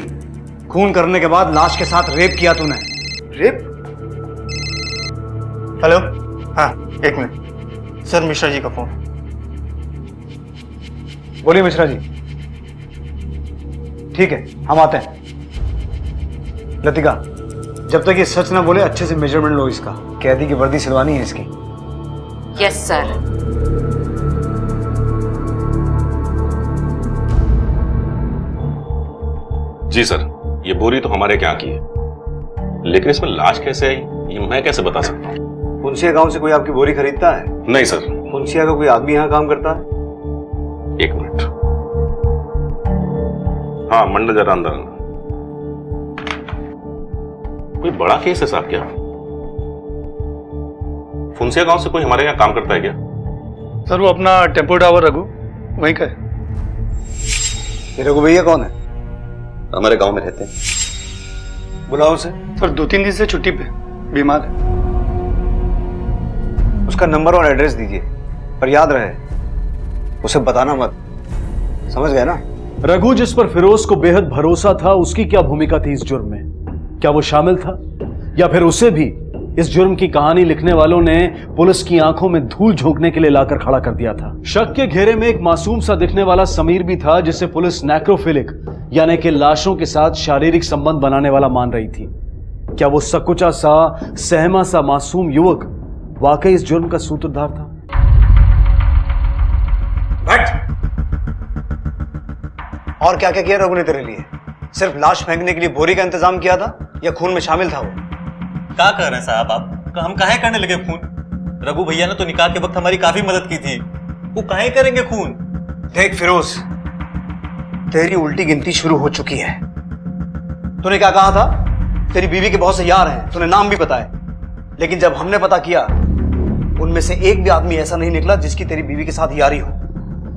खून करने के बाद लाश के साथ रेप किया तूने। रेप? हेलो, हाँ एक मिनट सर, मिश्रा जी का फोन। बोलिए मिश्रा जी। ठीक है, हम आते हैं। लतिका, जब तक ये सच ना बोले अच्छे से मेजरमेंट लो इसका। कैदी की वर्दी सिलवानी है इसकी। Yes sir. जी सर, ये बोरी तो हमारे यहाँ की है, लेकिन इसमें लाश कैसे आई ये मैं कैसे बता सकता हूँ? पुंसिया गांव से कोई आपकी बोरी खरीदता है? नहीं सर। पुंसिया का कोई आदमी यहाँ काम करता है? एक मिनट, हाँ मंडल जरा अंदर आना। कोई बड़ा केस है साहब क्या? फुंसिया गांव से कोई हमारे यहाँ काम करता है क्या? सर वो अपना टेम्पो ड्राइवर रघु, वहीं का है। ये रघु भैया कौन है? हमारे गांव में रहते हैं। बुलाओ उसे। सर 2-3 दिन से छुट्टी पे, बीमार है। उसका नंबर और एड्रेस दीजिए, पर याद रहे उसे बताना मत, समझ गए ना? रघु जिस पर फिरोज को बेहद भरोसा था, उसकी क्या भूमिका थी इस जुर्म में? क्या वो शामिल था, या फिर उसे भी इस जुर्म की कहानी लिखने वालों ने पुलिस की आंखों में धूल झोंकने के लिए लाकर खड़ा कर दिया था? शक के घेरे में एक मासूम सा दिखने वाला समीर भी था, जिसे पुलिस नेक्रोफिलिक यानी कि लाशों के साथ शारीरिक संबंध बनाने वाला मान रही थी। क्या वो सकुचा सा, सहमा सा मासूम युवक वाकई इस जुर्म का सूत्रधार था? और क्या क्या किया रघु ने तेरे लिए? सिर्फ लाश फेंकने के लिए बोरी का इंतजाम किया था या खून में शामिल था वो? क्या कर रहे हैं साहब आप? हम काहे करने लगे खून? रघु भैया ने तो निकाह के वक्त हमारी काफी मदद की थी, वो काहे करेंगे खून? देख फिरोज, तेरी उल्टी गिनती शुरू हो चुकी है। तूने क्या कहा था? तेरी बीवी के बहुत से यार हैं, तूने नाम भी बताए, लेकिन जब हमने पता किया उनमें से एक भी आदमी ऐसा नहीं निकला जिसकी तेरी बीवी के साथ यारी हो।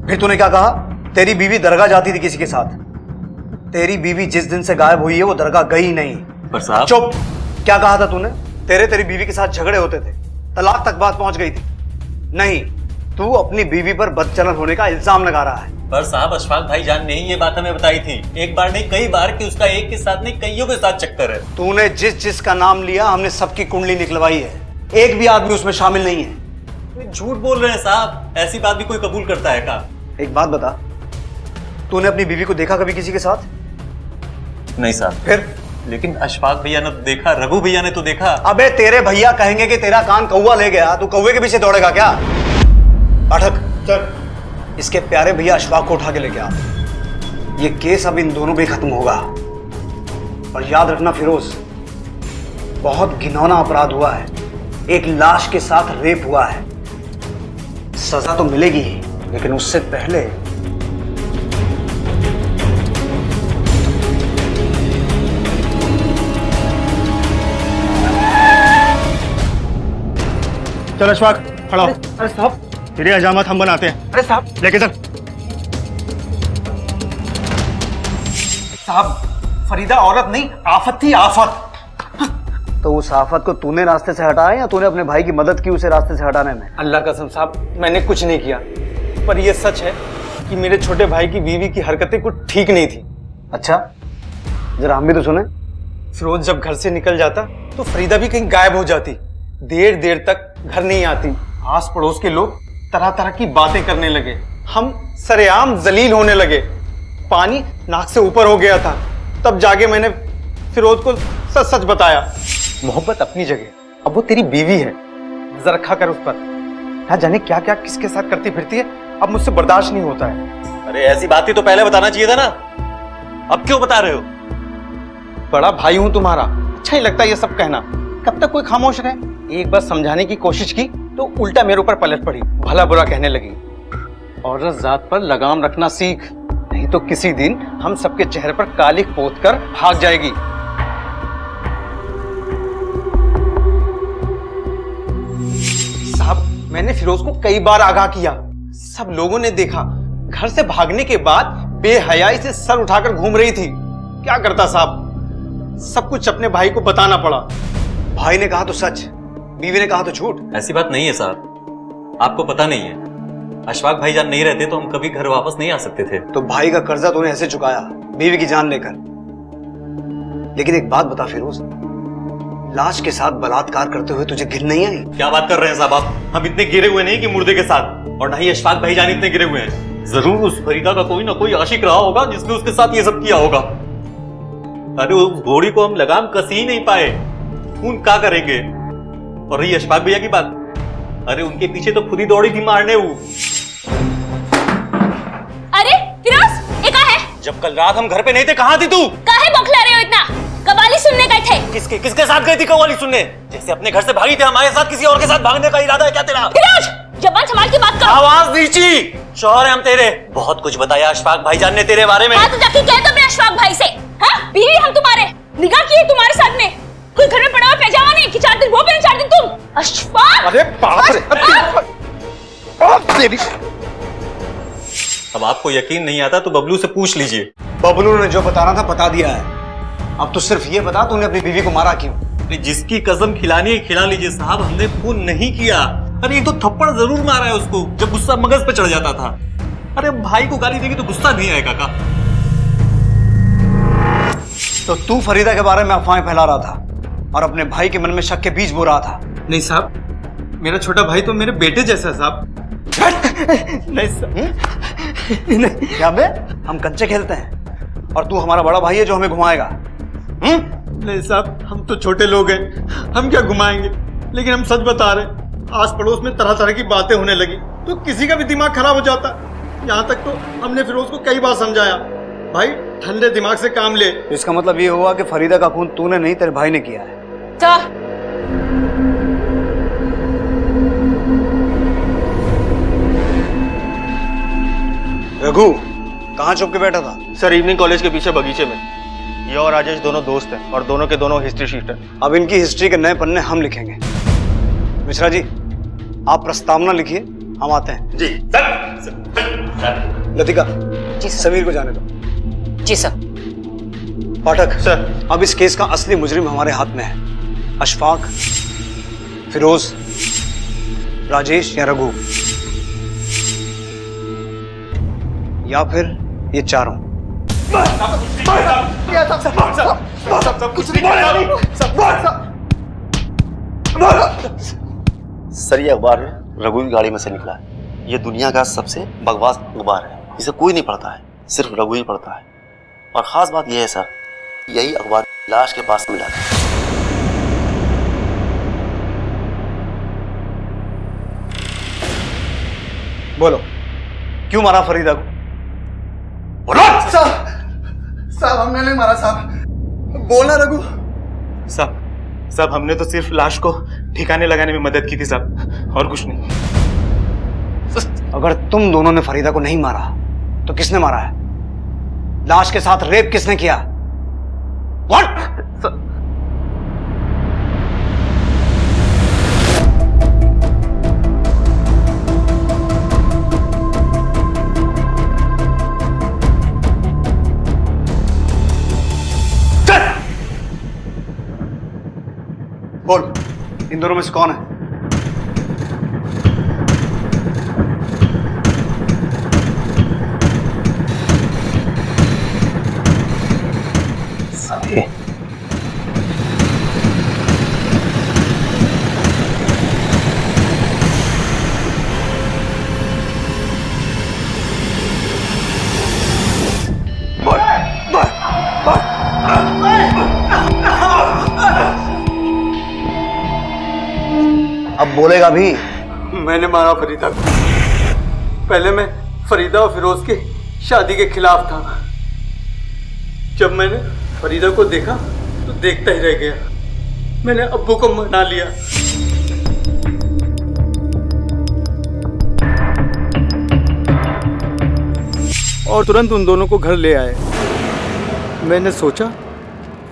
फिर तूने क्या कहा? तेरी बीवी दरगाह जाती थी किसी के साथ। तेरी बीवी जिस दिन से गायब हुई है वो दरगाह गई नहीं। पर साहब चुप! क्या कहा था तूने? तेरी बीवी के साथ झगड़े होते थे, तलाक तक बात पहुंच गई थी। नहीं, तू अपनी बीवी पर बदचलन होने का इल्जाम लगा रहा है। पर साहब अशफाक भाईजान ने ही ये बात हमें बताई थी, एक बार नहीं कई बार, कि उसका एक के साथ नहीं कईयों के साथ चक्कर है। तूने जिस जिस का नाम लिया हमने सबकी कुंडली निकलवाई है, एक भी आदमी उसमें शामिल नहीं है। झूठ बोल रहे हैं साहब, ऐसी बात भी कोई कबूल करता है क्या? एक बात बता, तूने अपनी बीवी को देखा कभी किसी के साथ? नहीं साहब। फिर? लेकिन अशफाक भैया ने तो देखा, रघु भैया ने तो देखा। अबे तेरे भैया कहेंगे कि तेरा कान कौवा ले गया, तू कौवे के पीछे दौड़ेगा क्या? पाठक चल, इसके प्यारे भैया अशफाक को उठा के लेके आ। ये केस अब इन दोनों पे खत्म होगा। और याद रखना फिरोज, बहुत घिनौना अपराध हुआ है, एक लाश के साथ रेप हुआ है। सजा तो मिलेगी ही, लेकिन उससे पहले चल अशफाक खड़ा हो। अरे साहब, तेरे हजामत हम बनाते हैं। अरे साहब लेके चल। साहब, फरीदा औरत नहीं, आफत थी, आफत। तो उस आफत को तूने रास्ते से हटाया या तूने अपने भाई की मदद की उसे रास्ते से हटाने में? अल्लाह कसम साहब, मैंने कुछ नहीं किया, पर यह सच है कि मेरे छोटे भाई की बीवी की हरकतें कुछ ठीक नहीं थी। अच्छा, जरा हम भी तो सुने। फिरोज जब घर से निकल जाता तो फरीदा भी कहीं गायब हो जाती, देर देर तक घर नहीं आती। आस पड़ोस के लोग तरह तरह की बातें करने लगे, हम सरेआम जलील होने लगे, पानी नाक से ऊपर हो गया था। तब जाके मैंने फिरोज को सच सच बताया। मोहब्बत अपनी जगह, अब वो तेरी बीवी है, नजर रखा कर उस पर। ना जाने क्या क्या किसके साथ करती फिरती है, अब मुझसे बर्दाश्त नहीं होता है। अरे ऐसी बात ही तो पहले बताना चाहिए था ना, अब क्यों बता रहे हो? बड़ा भाई हूं तुम्हारा, अच्छा ही लगता है ये सब कहना। कब तक कोई खामोश रहे? एक बार समझाने की कोशिश की तो उल्टा मेरे ऊपर पलट पड़ी, भला बुरा कहने लगी। औरत जात पर लगाम रखना सीख, नहीं तो किसी दिन हम सबके चेहरे पर कालिख पोत कर भाग जाएगी। साहब, मैंने फिरोज को कई बार आगाह किया, सब लोगों ने देखा। घर से भागने के बाद बेहयाई से सर उठाकर घूम रही थी। क्या करता साहब, सब कुछ अपने भाई को बताना पड़ा। भाई ने कहा तो सच, बीवी ने कहा तो झूठ। ऐसी बात नहीं है साहब, आपको पता नहीं है, अशफाक भाईजान नहीं रहते तो हम कभी घर वापस नहीं आ सकते थे। तो भाई का कर्जा तूने ऐसे चुकाया, बीवी की जान लेकर। लेकिन एक बात बता फिरोज, लाश के साथ बलात्कार करते हुए तुझे घिन नहीं आई? क्या बात कर रहे हैं साहब आप? हम इतने गिरे हुए नहीं कि मुर्दे के साथ, और ना ही अशफाक भाईजान इतने गिरे हुए हैं। जरूर उस फरीदा का कोई ना कोई आशिक रहा होगा जिसने उसके साथ ये सब किया होगा। अरे उस घोड़ी को हम लगाम कस ही नहीं पाए, खून क्या करेंगे? और रही अशफाक भैया की बात, अरे उनके पीछे तो खुद ही दौड़ी थी मारने वो। अरे फिरोज, ये कहाँ है? जब कल रात हम घर पे नहीं थे, कहाँ थी तू? काहे बौखला रहे हो इतना? कव्वाली सुनने गए थे। किसके साथ गई थी कव्वाली सुनने? जैसे अपने घर से भागी थे, हमारे साथ किसी और के साथ भागने का इरादा है क्या तेरा? फिरोज, जबान संभाल के बात करो। आवाज नीची, शौहर है हम तेरे। बहुत कुछ बताया अशफाक भाईजान ने तेरे बारे में। हाँ तो जाके कह दो मेरे अशफाक भाई से। हाँ, बीवी हम तुम्हारे, निगाह की है तुम्हारे साथ में। कोई घर में पड़ा हुआ पैजामा नहीं कि 4 दिन वो पहने 4 दिन तुम। अशफाक! अरे बाप रे! अब आपको यकीन नहीं आता तो बबलू से पूछ लीजिए। बबलू ने जो बताना था बता दिया है, अब तो सिर्फ ये बता तूने अपनी बीवी को मारा क्यों? जिसकी कसम खिलानी है खिला लीजिए साहब, हमने खून नहीं किया। अरे एक तो थप्पड़ जरूर मारा है उसको जब गुस्सा मगज पे चढ़ जाता था। अरे भाई को गाली देगी तो गुस्सा नहीं आएगा का? तो तू फरीदा के बारे में अफवाहें फैला रहा था और अपने भाई के मन में शक के बीज बो रहा था। नहीं साहब, मेरा छोटा भाई तो मेरे बेटे जैसा है साहब। नहीं साहब, क्या बे, हम कंचे खेलते हैं और तू हमारा बड़ा भाई है जो हमें घुमाएगा? नहीं साहब, हम तो छोटे लोग हैं, हम क्या घुमाएंगे। लेकिन हम सच बता रहे हैं, आस पड़ोस में तरह तरह की बातें होने लगी तो किसी का भी दिमाग खराब हो जाता। यहाँ तक तो हमने फिरोज को कई बार समझाया, भाई ठंडे दिमाग से काम ले। इसका मतलब ये हुआ कि फरीदा का खून तूने नहीं तेरे भाई ने किया है। रघु कहाँ छुप के बैठा था? सर, इवनिंग कॉलेज के पीछे बगीचे में। ये और राजेश दोनों दोस्त हैं और दोनों के दोनों हिस्ट्री शीटर। अब इनकी हिस्ट्री के नए पन्ने हम लिखेंगे। मिश्रा जी, आप प्रस्तावना लिखिए, हम आते हैं। जी लतिका जी, समीर को जाने दो। जी सर। पाठक सर, अब इस केस का असली मुजरिम हमारे हाथ में है। अशफाक, फिरोज, राजेश या रघु, या फिर ये चारों। सर, ये अखबार रघु की गाड़ी में से निकला है। ये दुनिया का सबसे बकवास अखबार है, इसे कोई नहीं पढ़ता है, सिर्फ रघु ही पढ़ता है। और खास बात यह है सर, यही अखबार लाश के पास मिला था। बोलो, क्यों मारा फरीदा को? साहब, हमने नहीं मारा साहब। बोलना रघु। साहब, हमने तो सिर्फ लाश को ठिकाने लगाने में मदद की थी साहब, और कुछ नहीं। अगर तुम दोनों ने फरीदा को नहीं मारा तो किसने मारा है? लाश के साथ रेप किसने किया? What? बोल, इन दोनों में से कौन है? अब बोलेगा भी। मैंने मारा फरीदा को। पहले मैं फरीदा और फिरोज की शादी के खिलाफ था। जब मैंने फरीदा को देखा तो देखता ही रह गया। मैंने अब्बू को मना लिया। और तुरंत उन दोनों को घर ले आए। मैंने सोचा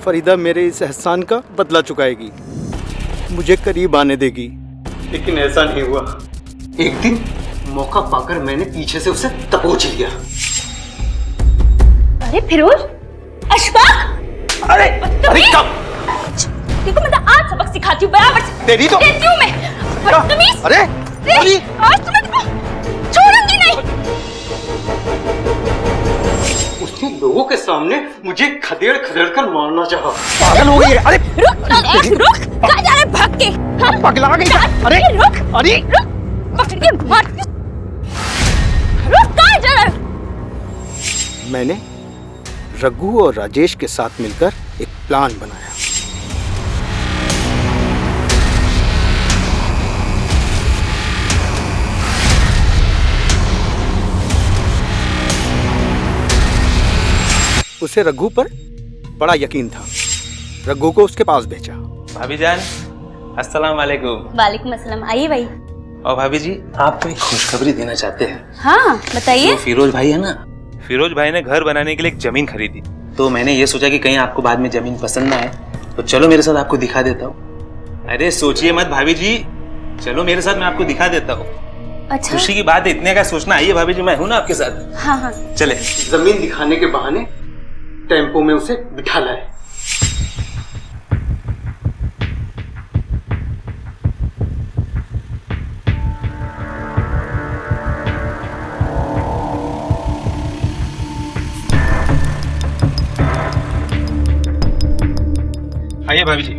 फरीदा मेरे इस एहसान का बदला चुकाएगी, मुझे करीब आने देगी, लेकिन ऐसा नहीं हुआ। एक दिन मौका पाकर मैंने पीछे से उसे दबोच लिया। अरे फिरोज, अशफाक, अरे कब? देखो मैं तो आज सबक सिखाती हूँ बराबर से। तेरी तो देती हूँ मैं। बदतमीज। अरे आज तो मैं छोड़ूंगी नहीं। उसने लोगों के सामने मुझे खदेड़ खदेड़ कर मारना चाहा। पागल हो गई है। अरे रुक, कहाँ जा रहे भाग के? हाँ? पगला गई। अरे रुक, अरे रुक, पकड़ के मार। रुक, कहाँ जा रहे? मैंने रघु और राजेश के साथ मिलकर एक प्लान बनाया। उसे रघु पर बड़ा यकीन था। रघु को उसके पास भेजा। भाभी जान, अस्सलाम वालेकुम। वालेकुम अस्सलाम। आइए भाई। और भाभी जी, आपको एक खुशखबरी देना चाहते हैं। हाँ बताइए। जो फिरोज भाई है ना, फिरोज भाई ने घर बनाने के लिए एक जमीन खरीदी। तो मैंने ये सोचा कि कहीं आपको बाद में जमीन पसंद ना आए, तो चलो मेरे साथ आपको दिखा देता हूँ। अरे सोचिए मत भाभी जी, चलो मेरे साथ, मैं आपको दिखा देता हूँ। अच्छा, खुशी की बात है, इतने का सोचना। आइए भाभी जी, मैं हूँ ना आपके साथ। हाँ हाँ चले। जमीन दिखाने के बहाने टेम्पो में उसे बिठा लाए। आइए भाभी जी।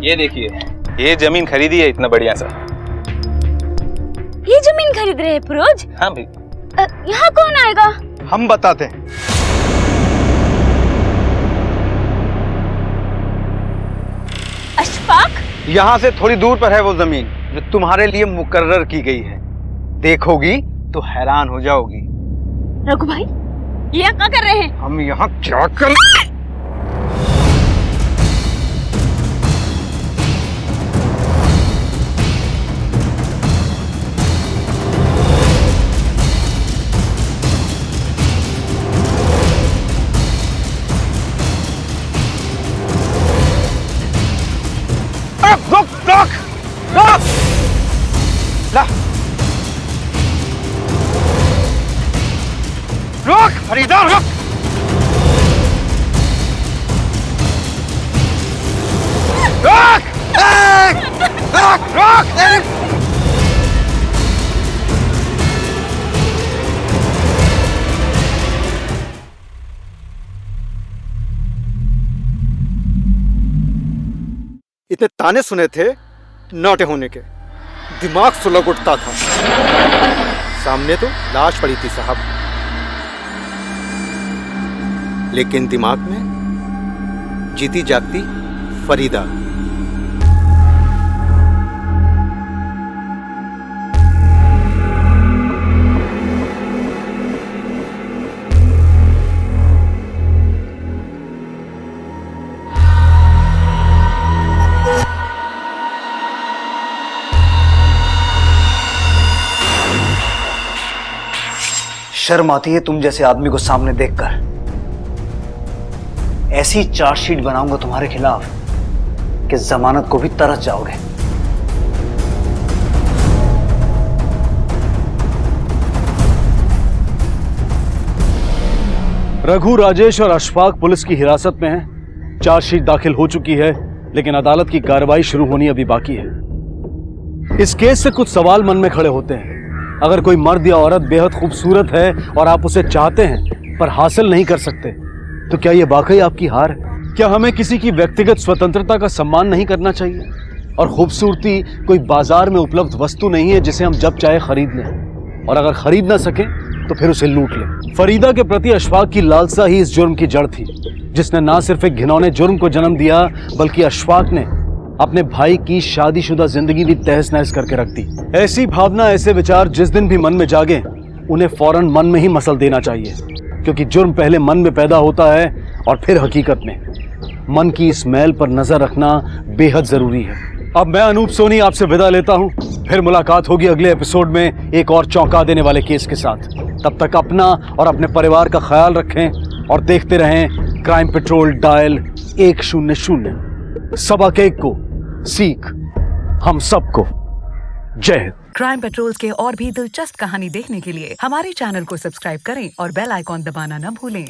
ये देखिए, ये जमीन खरीदी है इतना बढ़िया सा। ये जमीन खरीद रहे हैं फिरोज? हाँ भाई। यहाँ कौन आएगा? हम बताते हैं। अशफाक, यहाँ से थोड़ी दूर पर है वो जमीन जो तुम्हारे लिए मुकर्रर की गई है। देखोगी तो हैरान हो जाओगी। रघु भाई, ये यहाँ क्या कर रहे हैं? हम यहाँ क्या कर... रुक फरीदा, रुक। रुक, रुक, रुक। इतने ताने सुने थे नौटे होने के, दिमाग सुलग उठता था। सामने तो लाश पड़ी थी साहब, लेकिन दिमाग में जीती जागती फरीदा। शर्म आती है तुम जैसे आदमी को सामने देखकर। ऐसी चार्जशीट बनाऊंगा तुम्हारे खिलाफ कि जमानत को भी तरस जाओगे। रघु, राजेश और अशफाक पुलिस की हिरासत में हैं। चार्जशीट दाखिल हो चुकी है, लेकिन अदालत की कार्रवाई शुरू होनी अभी बाकी है। इस केस से कुछ सवाल मन में खड़े होते हैं। अगर कोई मर्द या औरत बेहद खूबसूरत है और आप उसे चाहते हैं पर हासिल नहीं कर सकते, तो क्या यह वाकई आपकी हार है? क्या हमें किसी की व्यक्तिगत स्वतंत्रता का सम्मान नहीं करना चाहिए? और खूबसूरती कोई बाजार में उपलब्ध वस्तु नहीं है जिसे हम जब चाहे खरीद लें, और अगर खरीद ना सके तो फिर उसे लूट लें। फरीदा के प्रति अशफाक की लालसा ही इस जुर्म की जड़ थी, जिसने ना सिर्फ एक घिनौने जुर्म को जन्म दिया, बल्कि अशफाक ने अपने भाई की शादीशुदा जिंदगी भी तहस नहस करके रख दी। ऐसी भावना, ऐसे विचार जिस दिन भी मन में जागे, उन्हें फौरन मन में ही मसल देना चाहिए, क्योंकि जुर्म पहले मन में पैदा होता है और फिर हकीकत में। मन की इस मैल पर नजर रखना बेहद जरूरी है। अब मैं अनूप सोनी आपसे विदा लेता हूं। फिर मुलाकात होगी अगले एपिसोड में एक और चौंका देने वाले केस के साथ। तब तक अपना और अपने परिवार का ख्याल रखें और देखते रहें क्राइम पेट्रोल डायल 100। सबक एक को सीख हम सबको। जय हिंद। क्राइम पेट्रोल्स के और भी दिलचस्प कहानी देखने के लिए हमारे चैनल को सब्सक्राइब करें और बेल आइकॉन दबाना न भूलें।